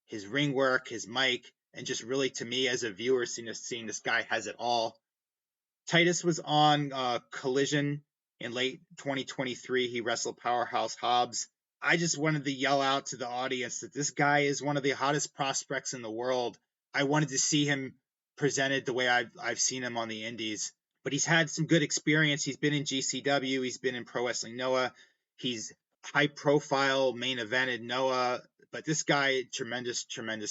his ring work, his mic, and just really to me as a viewer, seeing this guy has it all. Titus was on Collision in late 2023. He wrestled Powerhouse Hobbs. I just wanted to yell out to the audience that this guy is one of the hottest prospects in the world. I wanted to see him presented the way I've seen him on the indies. But he's had some good experience. He's been in GCW. He's been in Pro Wrestling Noah. He's high profile, main evented Noah. But this guy, tremendous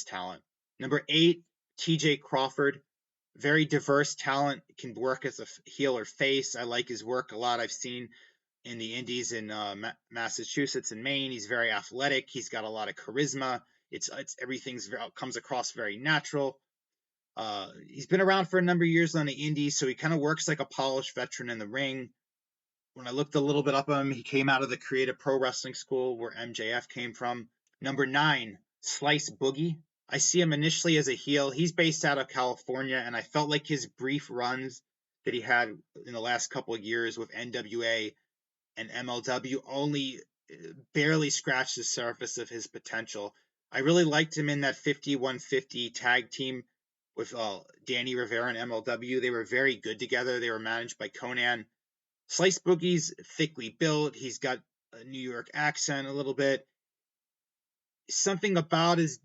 talent. Number 8, TJ Crawford. Very diverse talent, can work as a heel or face. I like his work a lot. I've seen in the indies in Massachusetts and Maine. He's very athletic. He's got a lot of charisma. It's everything's comes across very natural. He's been around for a number of years on the indies, so he kind of works like a polished veteran in the ring. When I looked a little bit up on him, he came out of the Creative Pro Wrestling School where MJF came from. Number 9, Slice Boogie. I see him initially as a heel. He's based out of California, and I felt like his brief runs that he had in the last couple of years with NWA and MLW only barely scratched the surface of his potential. I really liked him in that 5150 tag team with Danny Rivera and MLW. They were very good together. They were managed by Conan. Slice Boogie's thickly built. He's got a New York accent a little bit. Something about his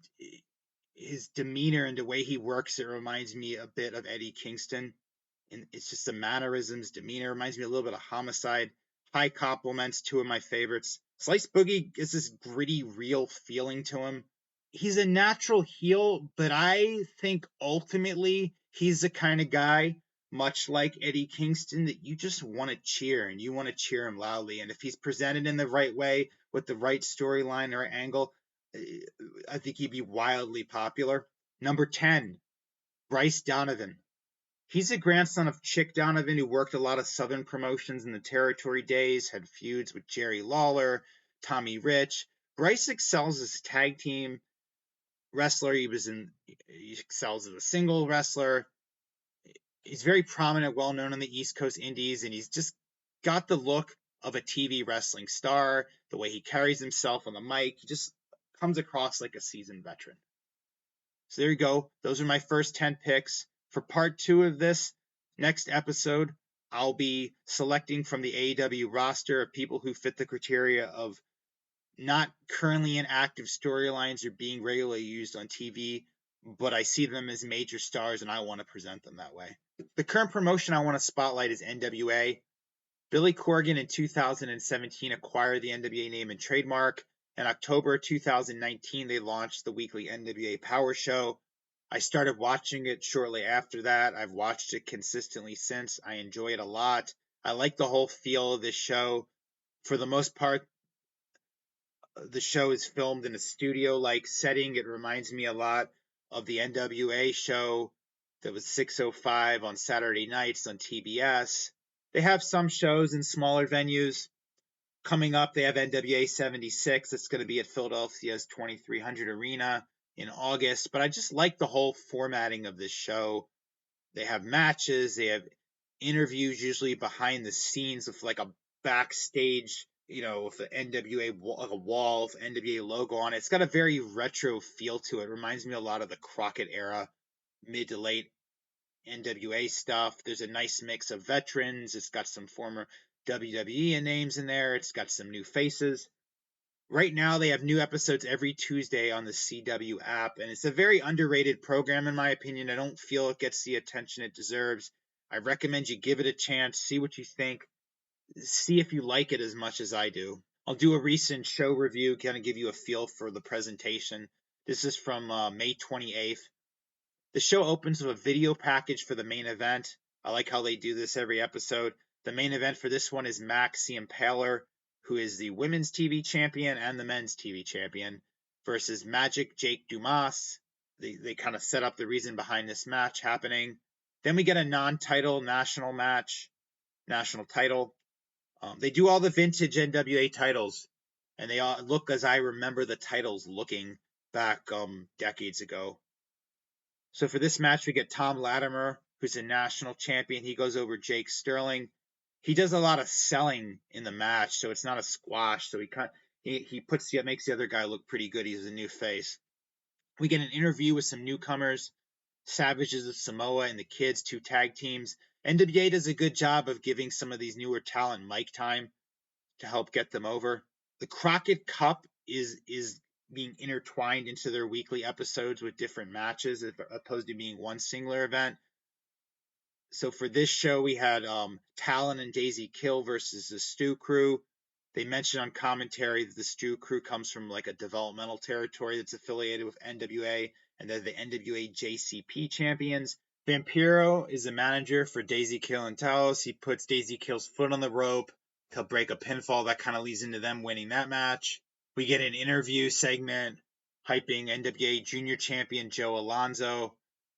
demeanor and the way he works, it reminds me a bit of Eddie Kingston. And it's just the mannerisms, demeanor, reminds me a little bit of Homicide. High compliments, two of my favorites. Slice Boogie is this gritty, real feeling to him. He's a natural heel, but I think ultimately he's the kind of guy, much like Eddie Kingston, that you just want to cheer and you want to cheer him loudly. And if he's presented in the right way with the right storyline or angle, I think he'd be wildly popular. Number 10, Bryce Donovan. He's a grandson of Chick Donovan, who worked a lot of Southern promotions in the territory days, had feuds with Jerry Lawler, Tommy Rich. Bryce excels as a tag team wrestler. He excels as a single wrestler. He's very prominent, well known on the East Coast Indies, and he's just got the look of a TV wrestling star. The way he carries himself on the mic, he just comes across like a seasoned veteran. So there you go. Those are my first 10 picks. For part 2 of this next episode, I'll be selecting from the AEW roster of people who fit the criteria of not currently in active storylines or being regularly used on TV, but I see them as major stars and I want to present them that way. The current promotion I want to spotlight is NWA. Billy Corgan in 2017 acquired the NWA name and trademark. In October 2019, they launched the weekly NWA Power Show. I started watching it shortly after that. I've watched it consistently since. I enjoy it a lot. I like the whole feel of this show. For the most part, the show is filmed in a studio-like setting. It reminds me a lot of the NWA show that was 6:05 on Saturday nights on TBS. They have some shows in smaller venues. Coming up, they have NWA 76. It's going to be at Philadelphia's 2300 Arena in August. But I just like the whole formatting of this show. They have matches. They have interviews, usually behind the scenes with like a backstage, with the NWA, like a wall with NWA logo on it. It's got a very retro feel to it. It reminds me a lot of the Crockett era, mid to late NWA stuff. There's a nice mix of veterans. It's got some former WWE names in there. It's got some new faces. Right now, they have new episodes every Tuesday on the CW app, and it's a very underrated program, in my opinion. I don't feel it gets the attention it deserves. I recommend you give it a chance, see what you think, see if you like it as much as I do. I'll do a recent show review, kind of give you a feel for the presentation. This is from May 28th. The show opens with a video package for the main event. I like how they do this every episode. The main event for this one is Maxie Impaler, who is the women's TV champion and the men's TV champion, versus Magic Jake Dumas. They kind of set up the reason behind this match happening. Then we get a non-title national match, national title. They do all the vintage NWA titles, and they all look as I remember the titles looking back decades ago. So for this match, we get Tom Latimer, who's a national champion. He goes over Jake Sterling. He does a lot of selling in the match, so it's not a squash. So he makes the other guy look pretty good. He's a new face. We get an interview with some newcomers, Savages of Samoa and the Kids, 2 tag teams. NWA does a good job of giving some of these newer talent mic time to help get them over. The Crockett Cup is being intertwined into their weekly episodes with different matches as opposed to being one singular event. So for this show, we had Talon and Daisy Kill versus the Stew Crew. They mentioned on commentary that the Stew Crew comes from like a developmental territory that's affiliated with NWA, and they're the NWA JCP champions. Vampiro is the manager for Daisy Kill and Talos. He puts Daisy Kill's foot on the rope. He'll break a pinfall. That kind of leads into them winning that match. We get an interview segment hyping NWA Junior Champion Joe Alonzo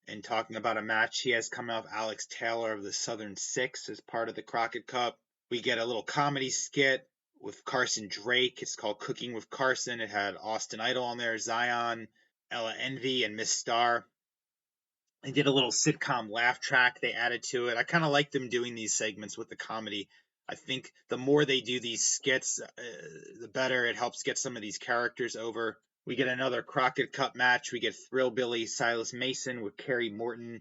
and talking about a match he has coming up, Alex Taylor of the Southern Six as part of the Crockett Cup. We get a little comedy skit with Carson Drake. It's called Cooking with Carson. It had Austin Idol on there, Zion, Ella Envy, and Miss Star. They did a little sitcom laugh track they added to it. I kind of like them doing these segments with the comedy. I think the more they do these skits, the better it helps get some of these characters over. We get another Crockett Cup match. We get Thrillbilly Silas Mason with Kerry Morton,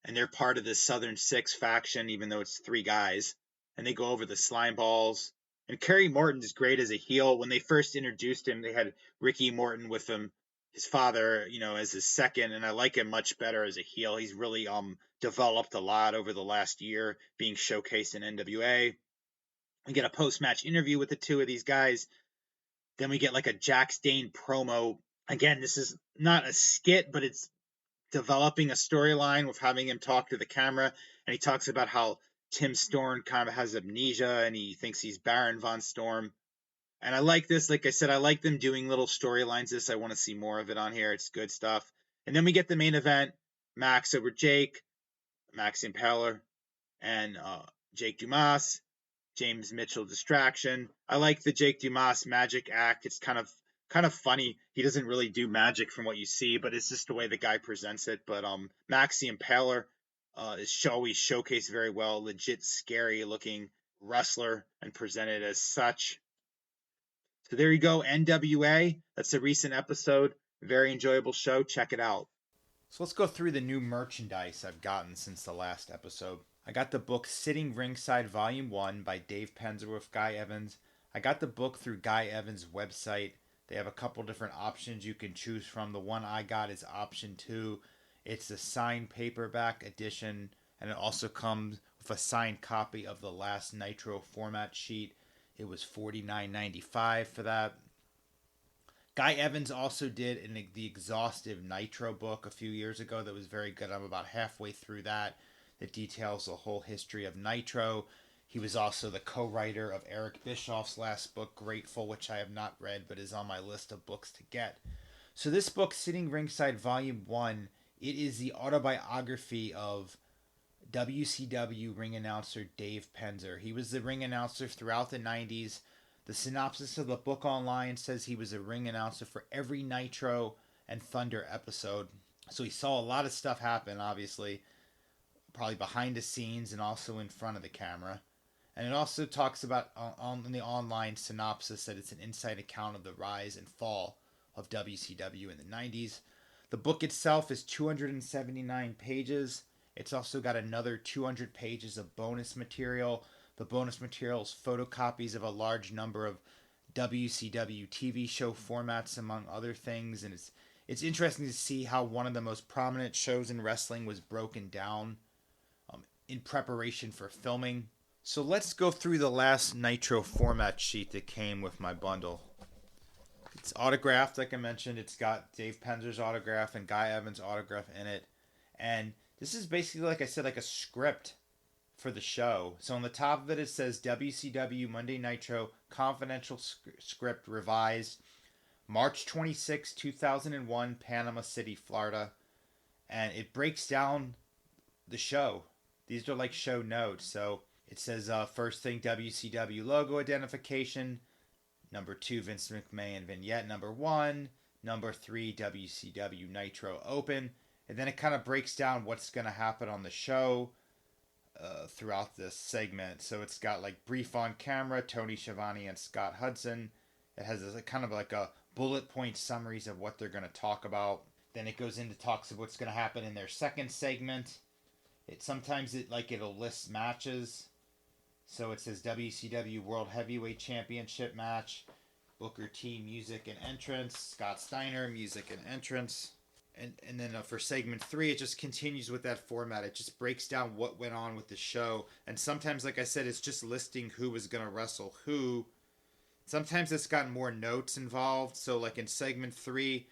and they're part of the Southern Six faction, even though it's 3 guys. And they go over the slime balls. And Kerry Morton is great as a heel. When they first introduced him, they had Ricky Morton with him, his father, as his second, and I like him much better as a heel. He's really developed a lot over the last year, being showcased in NWA. We get a post-match interview with the two of these guys. Then we get like a Jax Dane promo. Again, this is not a skit, but it's developing a storyline with having him talk to the camera. And he talks about how Tim Storm kind of has amnesia and he thinks he's Baron Von Storm. And I like this. Like I said, I like them doing little storylines. I want to see more of it on here. It's good stuff. And then we get the main event: Max over Jake, Max Impaler, and Jake Dumas. James Mitchell distraction. I like the Jake Dumas magic act. It's kind of funny. He doesn't really do magic from what you see, but it's just the way the guy presents it. But Maxi Impaler is always showcased very well. Legit scary looking wrestler and presented as such. So there you go, NWA. That's a recent episode. Very enjoyable show. Check it out. So let's go through the new merchandise I've gotten since the last episode. I got the book Sitting Ringside Volume 1 by Dave Penzer with Guy Evans. I got the book through Guy Evans' website. They have a couple different options you can choose from. The one I got is option 2. It's the signed paperback edition, and it also comes with a signed copy of the last Nitro format sheet. It was $49.95 for that. Guy Evans also did the exhaustive Nitro book a few years ago that was very good. I'm about halfway through that. That details the whole history of Nitro. He was also the co-writer of Eric Bischoff's last book, Grateful, which I have not read but is on my list of books to get. So this book, Sitting Ringside Volume 1, it is the autobiography of WCW ring announcer Dave Penzer. He was the ring announcer throughout the 90s. The synopsis of the book online says he was a ring announcer for every Nitro and Thunder episode. So he saw a lot of stuff happen, obviously, probably behind the scenes and also in front of the camera. And it also talks about on the online synopsis that it's an inside account of the rise and fall of WCW in the 90s. The book itself is 279 pages. It's also got another 200 pages of bonus material. The bonus material is photocopies of a large number of WCW TV show formats, among other things. And it's interesting to see how one of the most prominent shows in wrestling was broken down in preparation for filming. So let's go through the last Nitro format sheet that came with my bundle. It's autographed, like I mentioned. It's got Dave Penzer's autograph and Guy Evans' autograph in it. And this is basically, like I said, like a script for the show. So on the top of it, it says WCW Monday Nitro Confidential Script Revised, March 26, 2001, Panama City, Florida. And it breaks down the show. These are like show notes. So it says first thing, WCW logo identification. Number 2, Vince McMahon vignette number 1. Number 3, WCW Nitro Open. And then it kind of breaks down what's going to happen on the show throughout this segment. So it's got like brief on camera, Tony Schiavone and Scott Hudson. It has a kind of like a bullet point summaries of what they're going to talk about. Then it goes into talks of what's going to happen in their second segment. It'll list matches. So it says WCW World Heavyweight Championship match, Booker T music and entrance, Scott Steiner music and entrance. And then for segment 3, it just continues with that format. It just breaks down what went on with the show. And sometimes, like I said, it's just listing who was going to wrestle who. Sometimes it's got more notes involved. So like in segment 3,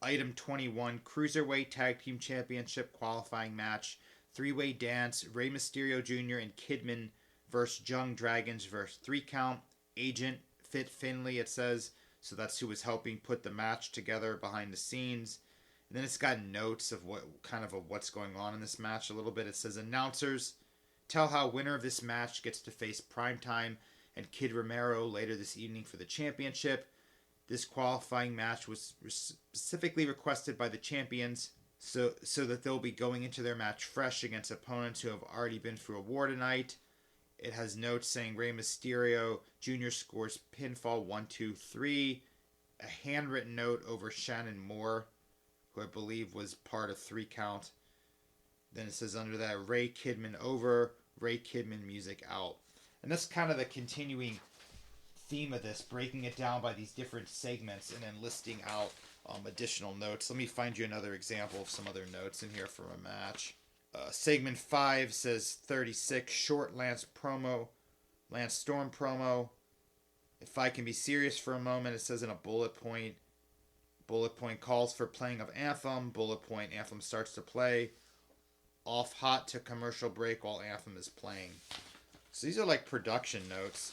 item 21, Cruiserweight Tag Team Championship qualifying match, 3-way dance, Rey Mysterio Jr. and Kidman versus Young Dragons versus 3 count, Agent Fit Finlay, it says. So that's who was helping put the match together behind the scenes. And then it's got notes of what's going on in this match a little bit. It says announcers tell how winner of this match gets to face Primetime and Kid Romero later this evening for the championship. This qualifying match was specifically requested by the champions so that they'll be going into their match fresh against opponents who have already been through a war tonight. It has notes saying Rey Mysterio Jr. scores pinfall 1, 2, 3. A handwritten note over Shannon Moore, who I believe was part of 3 count. Then it says under that, Ray Kidman over, Ray Kidman music out. And that's kind of the continuing theme of this, breaking it down by these different segments and then listing out additional notes. Let me find you another example of some other notes in here from a match. Segment 5 says 36, short Lance promo. Lance Storm promo. If I can be serious for a moment, it says in a bullet point. Bullet point calls for playing of Anthem. Bullet point, Anthem starts to play. Off hot to commercial break while Anthem is playing. So these are like production notes.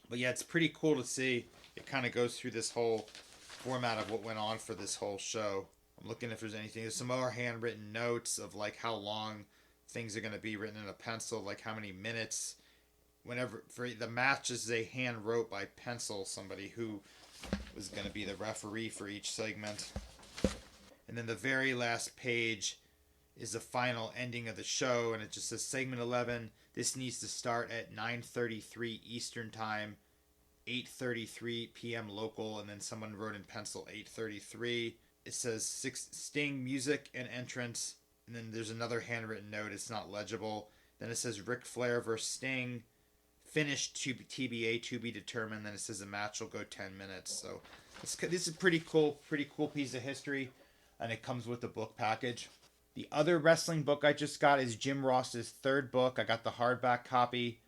But yeah, it's pretty cool to see. It kind of goes through this whole format of what went on for this whole show. I'm looking if there's anything. There's some more handwritten notes of like how long things are going to be written in a pencil, like how many minutes. Whenever for the matches, they hand wrote by pencil somebody who was going to be the referee for each segment. And then the very last page is the final ending of the show, and it just says segment 11. This needs to start at 9:33 Eastern Time, 8:33 p.m. local, and then someone wrote in pencil 8:33. It says Sting music and entrance, and then there's another handwritten note. It's not legible. Then it says Ric Flair versus Sting. Finished TBA to be determined. Then it says the match will go 10 minutes. So this is a pretty cool piece of history, and it comes with the book package. The other wrestling book I just got is Jim Ross's third book. I got the hardback copy,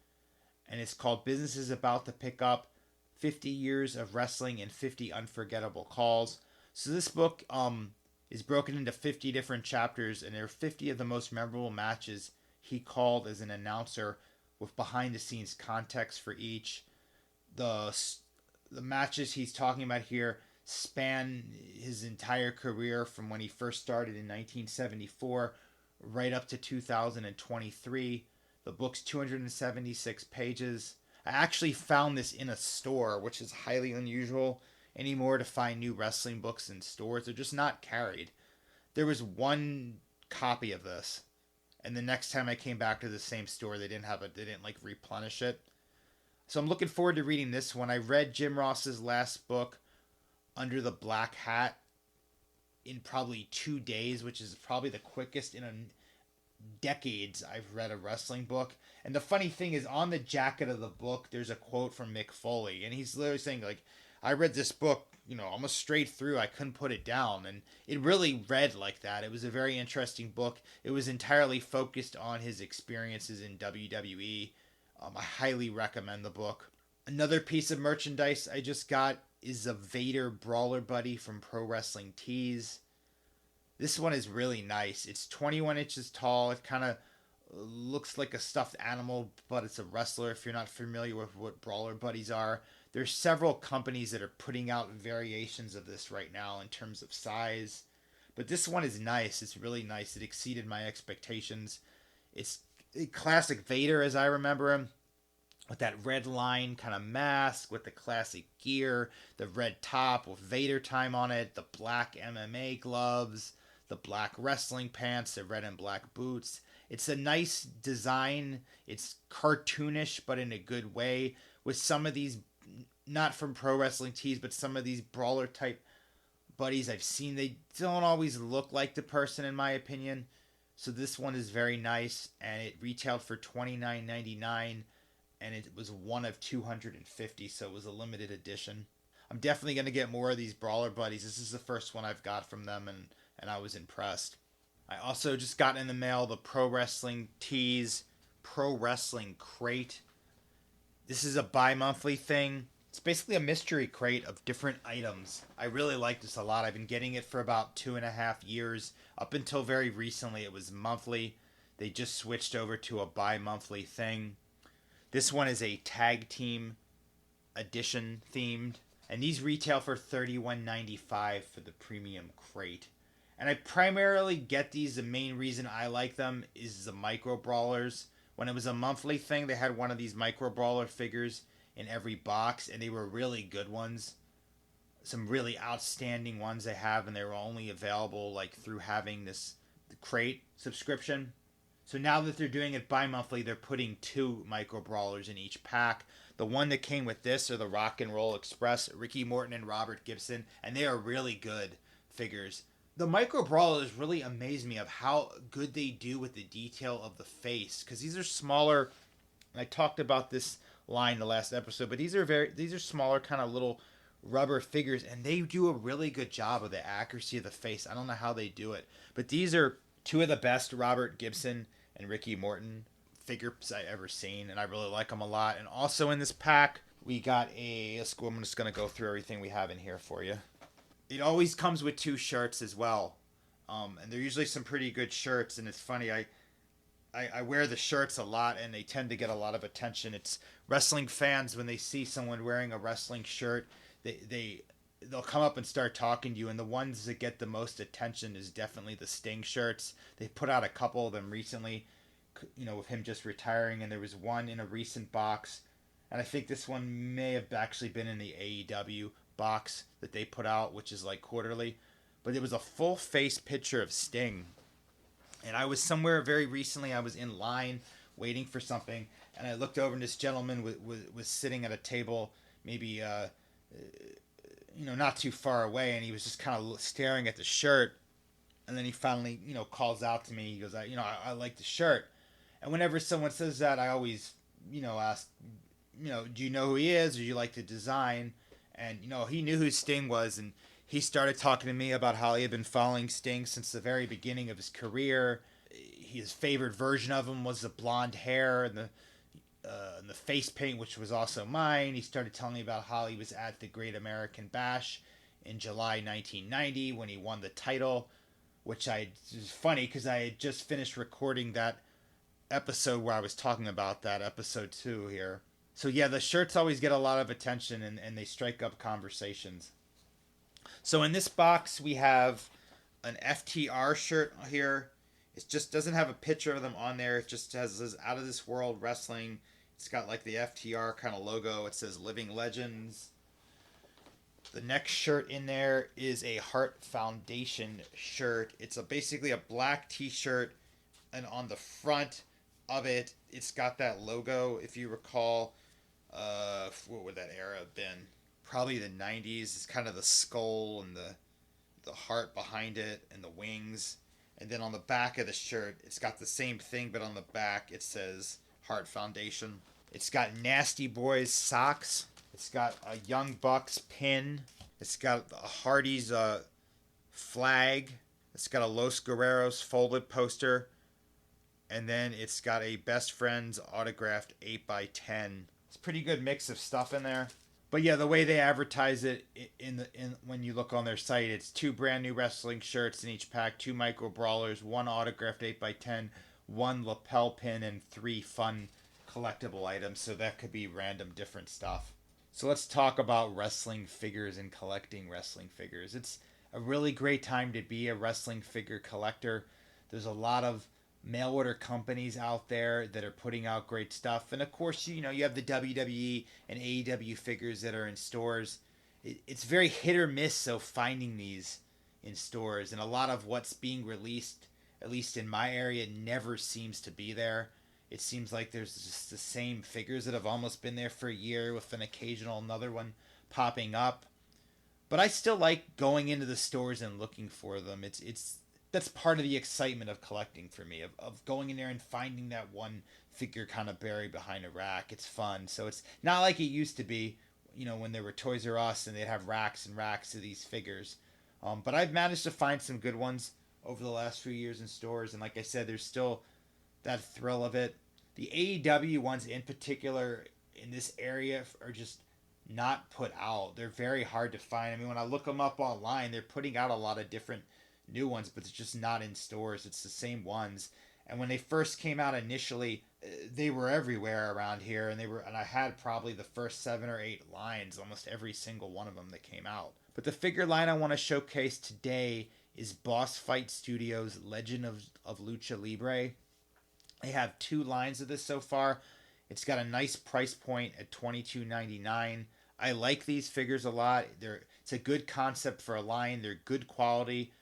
and it's called Business is About to Pick Up, 50 Years of Wrestling and 50 Unforgettable Calls. So this book is broken into 50 different chapters, and there are 50 of the most memorable matches he called as an announcer with behind-the-scenes context for each. The matches he's talking about here span his entire career from when he first started in 1974 right up to 2023. The book's 276 pages. I actually found this in a store, which is highly unusual anymore to find new wrestling books in stores. They're just not carried. There was one copy of this, and the next time I came back to the same store, they didn't like replenish it. So I'm looking forward to reading this one. I read Jim Ross's last book, Under the Black Hat, in probably 2 days, which is probably the quickest in decades I've read a wrestling book. And the funny thing is, on the jacket of the book, there's a quote from Mick Foley, and he's literally saying, like, I read this book, almost straight through. I couldn't put it down, and it really read like that. It was a very interesting book. It was entirely focused on his experiences in WWE. I highly recommend the book. Another piece of merchandise I just got is a Vader Brawler Buddy from Pro Wrestling Tees. This one is really nice. It's 21 inches tall. It kind of looks like a stuffed animal, but it's a wrestler if you're not familiar with what Brawler Buddies are. There's several companies that are putting out variations of this right now in terms of size. But this one is nice. It's really nice. It exceeded my expectations. It's a classic Vader as I remember him, with that red line kind of mask, with the classic gear, the red top with Vader time on it, the black MMA gloves, the black wrestling pants, the red and black boots. It's a nice design. It's cartoonish, but in a good way. With some of these, not from Pro Wrestling Tees, but some of these brawler type buddies I've seen, they don't always look like the person in my opinion. So this one is very nice, and it retailed for $29.99, and it was one of 250, so it was a limited edition. I'm definitely going to get more of these brawler buddies. This is the first one I've got from them, and I was impressed. I also just got in the mail the Pro Wrestling Tees Pro Wrestling Crate. This is a bi-monthly thing. It's basically a mystery crate of different items. I really like this a lot. I've been getting it for about 2.5 years. Up until very recently, it was monthly. They just switched over to a bi-monthly thing. This one is a tag team edition themed. And these retail for $31.95 for the premium crate. And I primarily get these. The main reason I like them is the micro brawlers. When it was a monthly thing, they had one of these micro brawler figures in every box, and they were really good ones. Some really outstanding ones they have, and they were only available like through having this crate subscription. So now that they're doing it bi-monthly, they're putting 2 micro brawlers in each pack. The one that came with this are the Rock and Roll Express, Ricky Morton and Robert Gibson, and they are really good figures. The micro brawlers really amaze me of how good they do with the detail of the face, because these are smaller. I talked about this line the last episode, but these are smaller kind of little rubber figures, and they do a really good job of the accuracy of the face. I don't know how they do it, but these are 2 of the best, Robert Gibson and Ricky Morton. figures I ever seen, and I really like them a lot. And also in this pack, we got let's go. I'm just gonna go through everything we have in here for you. It always comes with 2 shirts as well, and they're usually some pretty good shirts. And it's funny, I wear the shirts a lot, and they tend to get a lot of attention. It's wrestling fans, when they see someone wearing a wrestling shirt, they'll come up and start talking to you. And the ones that get the most attention is definitely the Sting shirts. They put out a couple of them recently, with him just retiring, and there was one in a recent box, and I think this one may have actually been in the AEW box that they put out, which is like quarterly, but it was a full face picture of Sting. And I was somewhere very recently, I was in line waiting for something, and I looked over, and this gentleman was sitting at a table, maybe not too far away, and he was just kind of staring at the shirt. And then he finally calls out to me. He goes, I like the shirt. And whenever someone says that, I always ask, do you know who he is, or do you like the design? And he knew who Sting was, and he started talking to me about how he had been following Sting since the very beginning of his career. His favorite version of him was the blonde hair and the face paint, which was also mine. He started telling me about how he was at the Great American Bash in July 1990 when he won the title, which it was funny because I had just finished recording that episode where I was talking about that, episode 2 here. So yeah, the shirts always get a lot of attention, and they strike up conversations. So in this box, we have an FTR shirt here. It just doesn't have a picture of them on there. It just has this Out of This World Wrestling. It's got like the FTR kind of logo. It says Living Legends. The next shirt in there is a Heart Foundation shirt. It's basically a black t-shirt, and on the front of it, it's got that logo. If you recall, what would that era have been? Probably the 90s. It's kind of the skull and the heart behind it and the wings. And then on the back of the shirt, it's got the same thing, but on the back it says Heart Foundation. It's got Nasty Boys socks. It's got a Young Bucks pin. It's got a Hardy's flag. It's got a Los Guerreros folded poster. And then it's got a Best Friends autographed 8x10. It's a pretty good mix of stuff in there. But yeah, the way they advertise it when you look on their site, it's 2 brand new wrestling shirts in each pack, 2 micro brawlers, 1 autographed 8x10, 1 lapel pin, and 3 fun collectible items. So that could be random different stuff. So let's talk about wrestling figures and collecting wrestling figures. It's a really great time to be a wrestling figure collector. There's a lot of mail order companies out there that are putting out great stuff, and of course you have the WWE and AEW figures that are in stores. It's very hit or miss, so finding these in stores, and a lot of what's being released, at least in my area, never seems to be there. It seems like there's just the same figures that have almost been there for a year, with an occasional another one popping up. But I still like going into the stores and looking for them. That's part of the excitement of collecting for me, of going in there and finding that one figure kind of buried behind a rack. It's fun. So it's not like it used to be, when there were Toys R Us and they'd have racks and racks of these figures. But I've managed to find some good ones over the last few years in stores. And like I said, there's still that thrill of it. The AEW ones in particular in this area are just not put out. They're very hard to find. I mean, when I look them up online, they're putting out a lot of different new ones, but it's just not in stores. It's the same ones. And when they first came out initially, they were everywhere around here, and I had probably the first 7 or 8 lines, almost every single one of them that came out. But the figure line I want to showcase today is Boss Fight Studios' Legend of Lucha Libre. They have 2 lines of this so far. It's got a nice price point at $22.99. I like these figures a lot. It's a good concept for a line. They're good quality.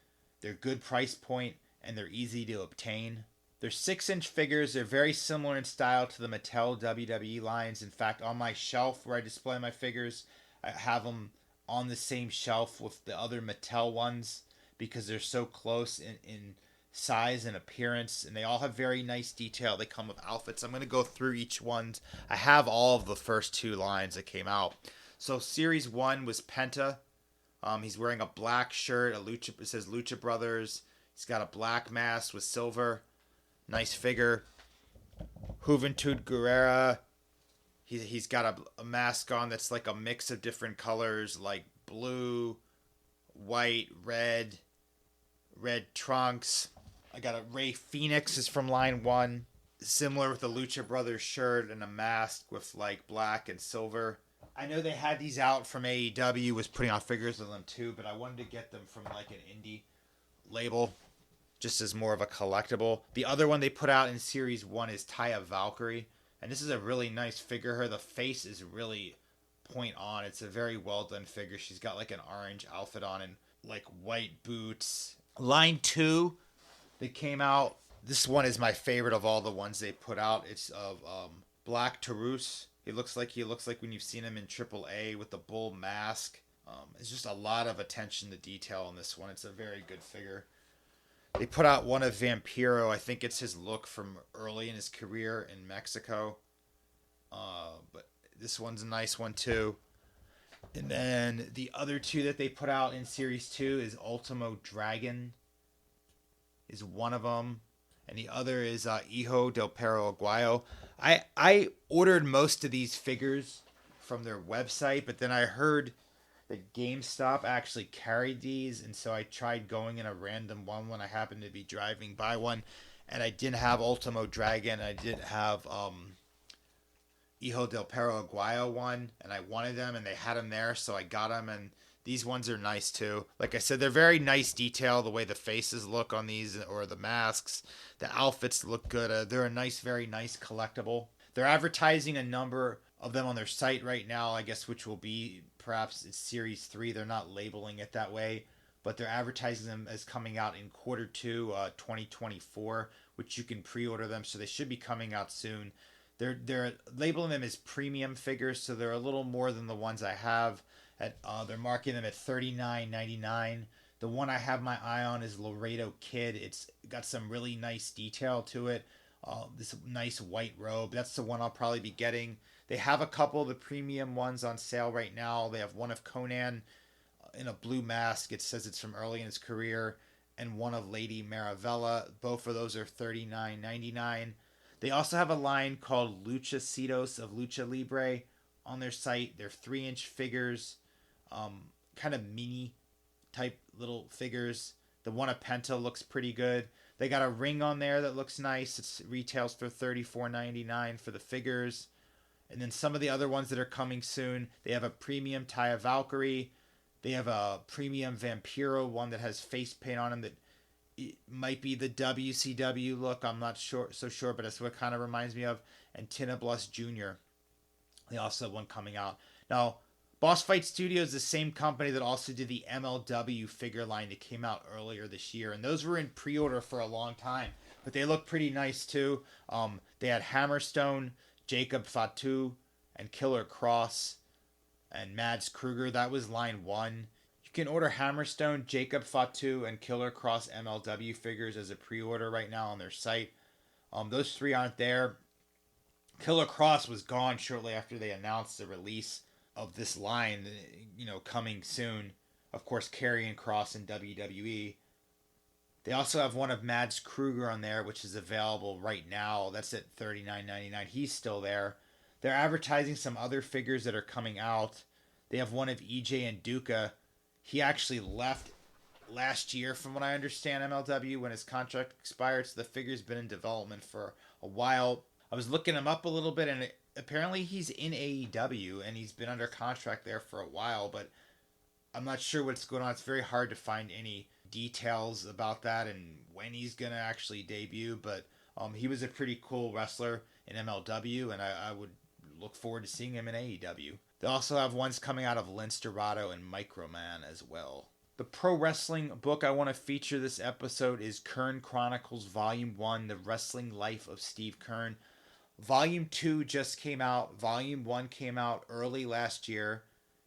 They're good price point, and they're easy to obtain. They're 6-inch figures. They're very similar in style to the Mattel WWE lines. In fact, on my shelf where I display my figures, I have them on the same shelf with the other Mattel ones because they're so close in size and appearance, and they all have very nice detail. They come with outfits. I'm going to go through each one. I have all of the first 2 lines that came out. So Series 1 was Penta. He's wearing a black shirt. It says Lucha Brothers. He's got a black mask with silver. Nice figure. Juventud Guerrera. He's got a mask on that's like a mix of different colors, like blue, white, red trunks. I got a Ray Phoenix is from line one, similar with the Lucha Brothers shirt and a mask with like black and silver. I know they had these out from AEW, was putting out figures of them too, but I wanted to get them from like an indie label, just as more of a collectible. The other one they put out in Series 1 is Taya Valkyrie, and this is a really nice figure. Her, the face is really point on. It's a very well done figure. She's got like an orange outfit on and like white boots. Line 2 that came out, this one is my favorite of all the ones they put out. It's of Black Taurus. He looks like when you've seen him in AAA with the bull mask. It's just a lot of attention to detail on this one. It's a very good figure. They put out one of Vampiro. I think it's his look from early in his career in Mexico. But this one's a nice one too. And then the other two that they put out in Series 2 is Ultimo Dragon. Is one of them. And the other is Hijo del Perro Aguayo. I ordered most of these figures from their website, but then I heard that GameStop actually carried these, and so I tried going in a random one when I happened to be driving by one, and I didn't have Ultimo Dragon. I didn't have Hijo del Perro Aguayo one, and I wanted them, and they had them there, so I got them, and these ones are nice too. Like I said, they're very nice detail, the way the faces look on these, or the masks. The outfits look good. They're a nice, very nice collectible. They're advertising a number of them on their site right now, I guess, which will be perhaps it's Series 3. They're not labeling it that way, but they're advertising them as coming out in quarter 2, 2024, which you can pre-order them, so they should be coming out soon. They're labeling them as premium figures, so they're a little more than the ones I have. They're marking them at $39.99. The one I have my eye on is Laredo Kid. It's got some really nice detail to it. This nice white robe. That's the one I'll probably be getting. They have a couple of the premium ones on sale right now. They have one of Conan in a blue mask. It says it's from early in his career. And one of Lady Maravella. Both of those are $39.99. They also have a line called Luchacitos of Lucha Libre on their site. They're 3-inch figures. Kind of mini type little figures. The one of Penta looks pretty good. They got a ring on there that looks nice. It retails for $34.99 for the figures. And then some of the other ones that are coming soon, they have a premium Taya Valkyrie. They have a premium Vampiro, one that has face paint on him that it might be the WCW look. I'm not so sure, but that's what it kind of reminds me of. And Tinnablus Jr. They also have one coming out. Now, Boss Fight Studios is the same company that also did the MLW figure line that came out earlier this year. And those were in pre-order for a long time. But they look pretty nice too. They had Hammerstone, Jacob Fatu, and Killer Cross, and Mads Kruger. That was line 1. You can order Hammerstone, Jacob Fatu, and Killer Cross MLW figures as a pre-order right now on their site. Those 3 aren't there. Killer Cross was gone shortly after they announced the release of this line, coming soon. Of course, Karrion Kross in WWE. They also have one of Mads Kruger on there, which is available right now. That's at $39.99. He's still there. They're advertising some other figures that are coming out. They have one of EJ and Duca. He actually left last year, from what I understand, MLW, when his contract expired. So the figure's been in development for a while. I was looking him up a little bit, and apparently he's in AEW, and he's been under contract there for a while, but I'm not sure what's going on. It's very hard to find any details about that and when he's going to actually debut, but he was a pretty cool wrestler in MLW, and I would look forward to seeing him in AEW. They also have ones coming out of Lince Dorado and Microman as well. The pro wrestling book I want to feature this episode is Kern Chronicles Volume 1, The Wrestling Life of Steve Keirn. Volume 2 just came out. Volume 1 came out early last year.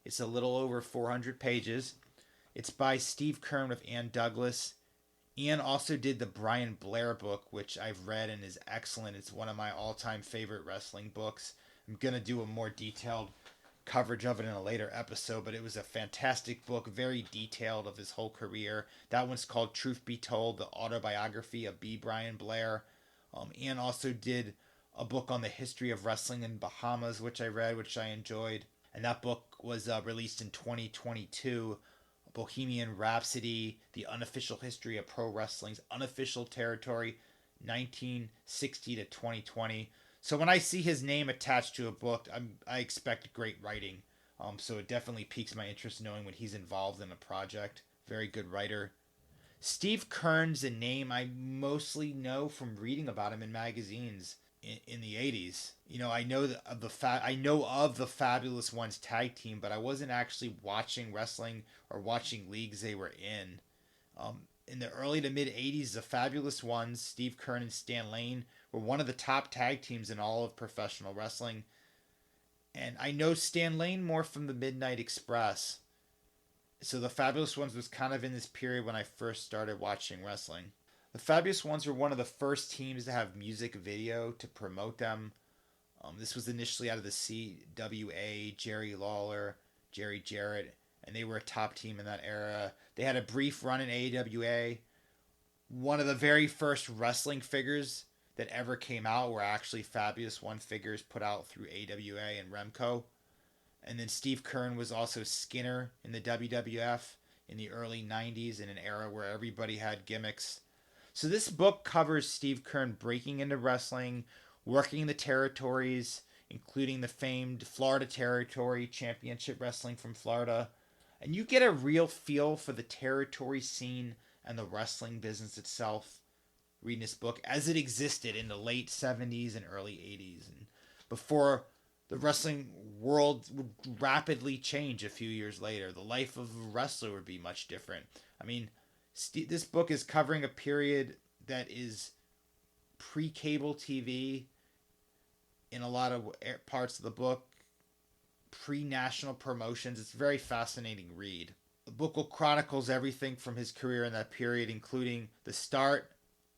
It's a little over 400 pages. It's by Steve Keirn with Ann Douglas. Ann also did the Brian Blair book, which I've read and is excellent. It's one of my all-time favorite wrestling books. I'm going to do a more detailed coverage of it in a later episode, but it was a fantastic book, very detailed of his whole career. That one's called Truth Be Told, the autobiography of B. Brian Blair. Ann also did a book on the history of wrestling in Bahamas, which I read, which I enjoyed. And that book was released in 2022. Bohemian Rhapsody, The Unofficial History of Pro Wrestling's Unofficial Territory, 1960 to 2020. So when I see his name attached to a book, I expect great writing. So it definitely piques my interest knowing when he's involved in a project. Very good writer. Steve Keirn's a name I mostly know from reading about him in magazines in the 80s. You know, I know of the Fabulous Ones tag team, but I wasn't actually watching wrestling or watching leagues they were in. In the early to mid 80s, the Fabulous Ones, Steve Keirn and Stan Lane, were one of the top tag teams in all of professional wrestling. And I know Stan Lane more from the Midnight Express. So the Fabulous Ones was kind of in this period when I first started watching wrestling. The Fabulous Ones were one of the first teams to have music video to promote them. This was initially out of the CWA, Jerry Lawler, Jerry Jarrett, and they were a top team in that era. They had a brief run in AEWA. One of the very first wrestling figures that ever came out were actually Fabulous One figures put out through AWA and Remco. And then Steve Keirn was also Skinner in the WWF in the early 90s in an era where everybody had gimmicks. So this book covers Steve Keirn breaking into wrestling, working the territories, including the famed Florida Territory Championship Wrestling from Florida. And you get a real feel for the territory scene and the wrestling business itself reading this book as it existed in the late 70s and early 80s. And before the wrestling world would rapidly change a few years later. The life of a wrestler would be much different. I mean, this book is covering a period that is pre-cable TV in a lot of parts of the book, pre-national promotions. It's a very fascinating read. The book chronicles everything from his career in that period, including the start,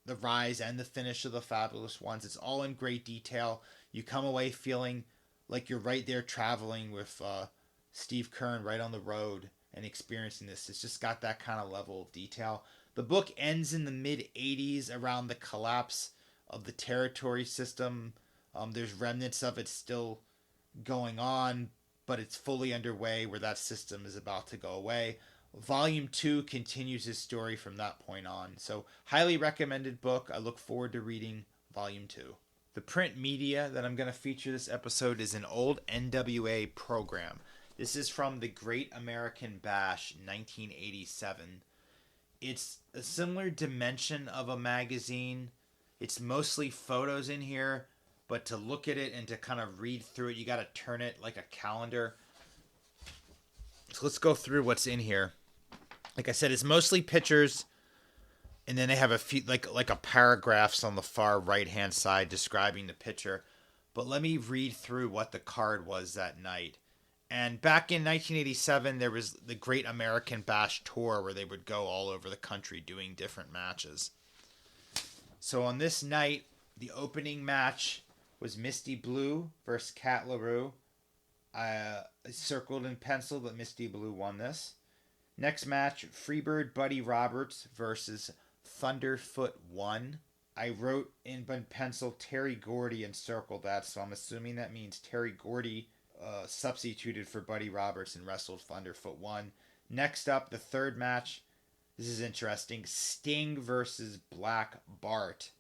the rise, and the finish of the Fabulous Ones. It's all in great detail. You come away feeling like you're right there traveling with Steve Keirn right on the road and experiencing this. It's just got that kind of level of detail. The book ends in the mid-80s around the collapse of the territory system. There's remnants of it still going on, but it's fully underway where that system is about to go away. Volume 2 continues his story from that point on. So, highly recommended book. I look forward to reading Volume 2. The print media that I'm going to feature this episode is an old NWA program. This is from the Great American Bash 1987. It's a similar dimension of a magazine. It's mostly photos in here, but to look at it and to kind of read through it, you got to turn it like a calendar. So let's go through what's in here. Like I said, it's mostly pictures. And then they have a few, like a paragraphs on the far right-hand side describing the picture. But let me read through what the card was that night. And back in 1987, there was the Great American Bash Tour where they would go all over the country doing different matches. So on this night, the opening match was Misty Blue versus Kat LaRue. I circled and penciled that Misty Blue won this. Next match, Freebird Buddy Roberts versus Thunderfoot 1. I wrote in pencil Terry Gordy and circled that, so I'm assuming that means Terry Gordy substituted for Buddy Roberts and wrestled Thunderfoot 1. Next up, the third match. This is interesting. Sting versus Black Bart.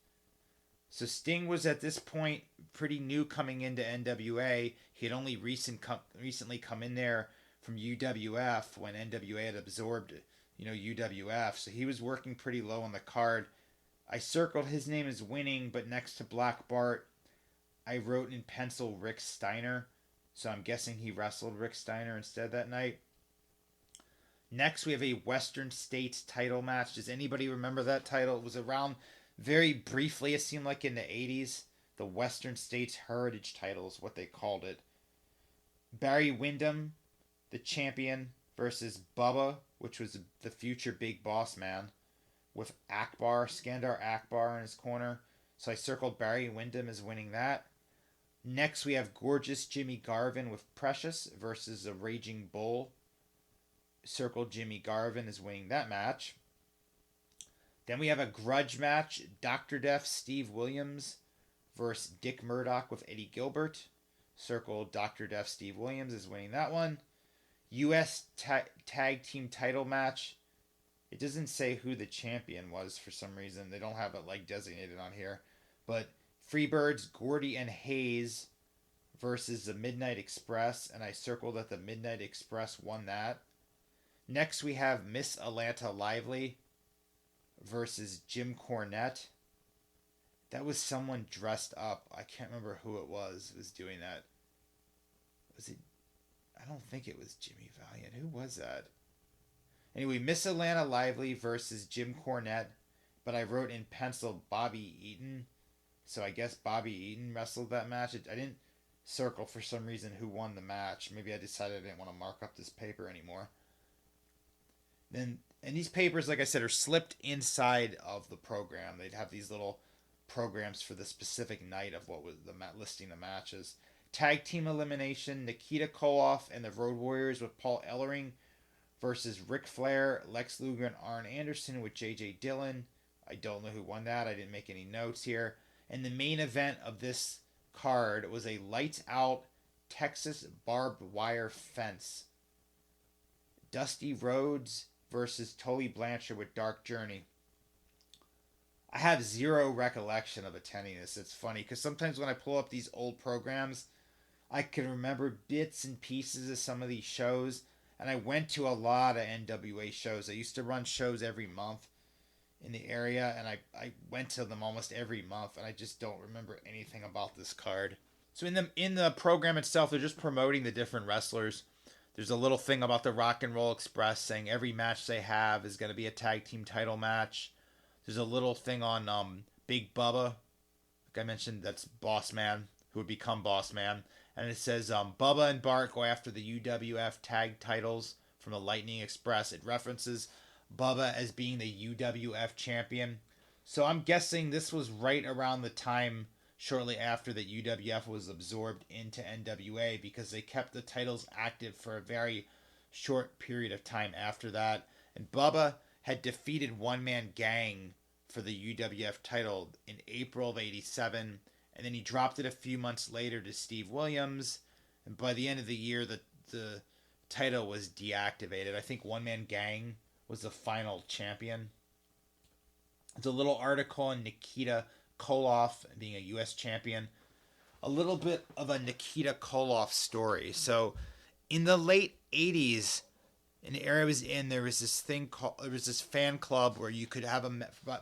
So Sting was at this point pretty new coming into NWA. He had only recently come in there from UWF when NWA had absorbed, UWF. So he was working pretty low on the card. I circled his name as winning, but next to Black Bart, I wrote in pencil Rick Steiner. So I'm guessing he wrestled Rick Steiner instead that night. Next, we have a Western States title match. Does anybody remember that title? It was around very briefly, it seemed like in the 80s. The Western States Heritage title is what they called it. Barry Windham, the champion, versus Bubba, which was the future Big Boss Man, with Skandar Akbar in his corner. So I circled Barry Windham as winning that. Next, we have Gorgeous Jimmy Garvin with Precious versus the Raging Bull. Circled Jimmy Garvin as winning that match. Then we have a grudge match, Dr. Death Steve Williams versus Dick Murdoch with Eddie Gilbert. Circle Dr. Death Steve Williams is winning that one. U.S. Tag Team title match. It doesn't say who the champion was for some reason. They don't have it like designated on here. But Freebirds, Gordy and Hayes versus the Midnight Express. And I circled that the Midnight Express won that. Next we have Miss Atlanta Lively versus Jim Cornette. That was someone dressed up. I can't remember who it was doing that. Was it? I don't think it was Jimmy Valiant. Who was that? Anyway, Miss Atlanta Lively versus Jim Cornette. But I wrote in pencil Bobby Eaton. So I guess Bobby Eaton wrestled that match. I didn't circle for some reason who won the match. Maybe I decided I didn't want to mark up this paper anymore. And these papers, like I said, are slipped inside of the program. They'd have these little programs for the specific night of what was the listing the matches. Tag team elimination: Nikita Koloff and the Road Warriors with Paul Ellering versus Ric Flair, Lex Luger, and Arn Anderson with J.J. Dillon. I don't know who won that. I didn't make any notes here. And the main event of this card was a lights out Texas barbed wire fence. Dusty Rhodes versus Tully Blanchard with Dark Journey. I have zero recollection of attending this. It's funny because sometimes when I pull up these old programs, I can remember bits and pieces of some of these shows. And I went to a lot of NWA shows. I used to run shows every month in the area, and I went to them almost every month, and I just don't remember anything about this card. So in the program itself, they're just promoting the different wrestlers. There's a little thing about the Rock and Roll Express saying every match they have is going to be a tag team title match. There's a little thing on Big Bubba, like I mentioned, that's Boss Man, who would become Boss Man. And it says Bubba and Bart go after the UWF tag titles from the Lightning Express. It references Bubba as being the UWF champion. So I'm guessing this was right around the time shortly after that UWF was absorbed into NWA, because they kept the titles active for a very short period of time after that. And Bubba had defeated One Man Gang for the UWF title in April of '87, and then he dropped it a few months later to Steve Williams, and by the end of the year the title was deactivated. I think One Man Gang was the final champion. There's a little article on Nikita Koloff being a U.S. champion. A little bit of a Nikita Koloff story. So in the late 80s, in the area I was in, there was this fan club where you could have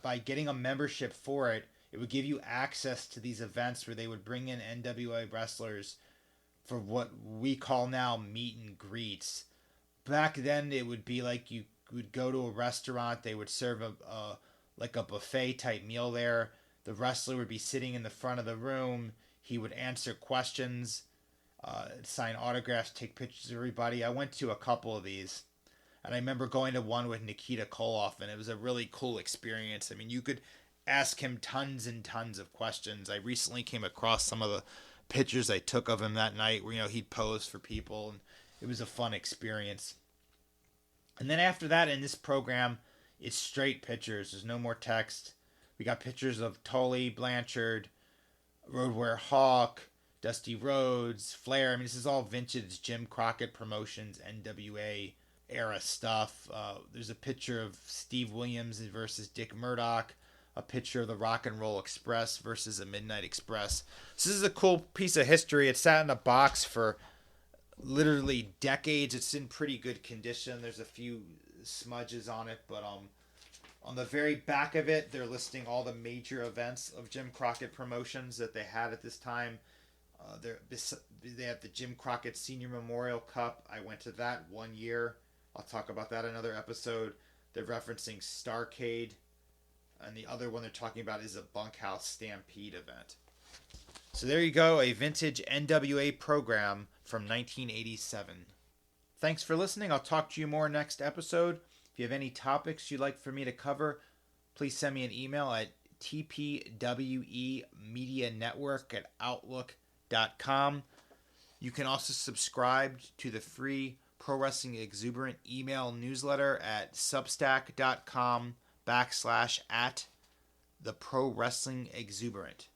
by getting a membership for it, it would give you access to these events where they would bring in NWA wrestlers for what we call now meet and greets. Back then, it would be like you would go to a restaurant, they would serve a buffet type meal there. The wrestler would be sitting in the front of the room. He would answer questions, sign autographs, take pictures of everybody. I went to a couple of these, and I remember going to one with Nikita Koloff, and it was a really cool experience. I mean, you could ask him tons and tons of questions. I recently came across some of the pictures I took of him that night where, he'd pose for people, and it was a fun experience. And then after that, in this program, it's straight pictures. There's no more text. We got pictures of Tully Blanchard, Road Warrior Hawk, Dusty Rhodes, Flair. I mean, this is all vintage Jim Crockett Promotions, NWA era stuff. There's a picture of Steve Williams versus Dick Murdoch, a picture of the Rock and Roll Express versus the Midnight Express. So this is a cool piece of history. It sat in a box for literally decades. It's in pretty good condition. There's a few smudges on it, but on the very back of it, they're listing all the major events of Jim Crockett Promotions that they had at this time. They have the Jim Crockett Senior Memorial Cup. I went to that one year. I'll talk about that in another episode. They're referencing Starcade. And the other one they're talking about is a Bunkhouse Stampede event. So there you go, a vintage NWA program from 1987. Thanks for listening. I'll talk to you more next episode. If you have any topics you'd like for me to cover, please send me an email at tpwemedianetwork@outlook.com. You can also subscribe to the free Pro Wrestling Exuberant email newsletter at substack.com/@the Pro Wrestling Exuberant.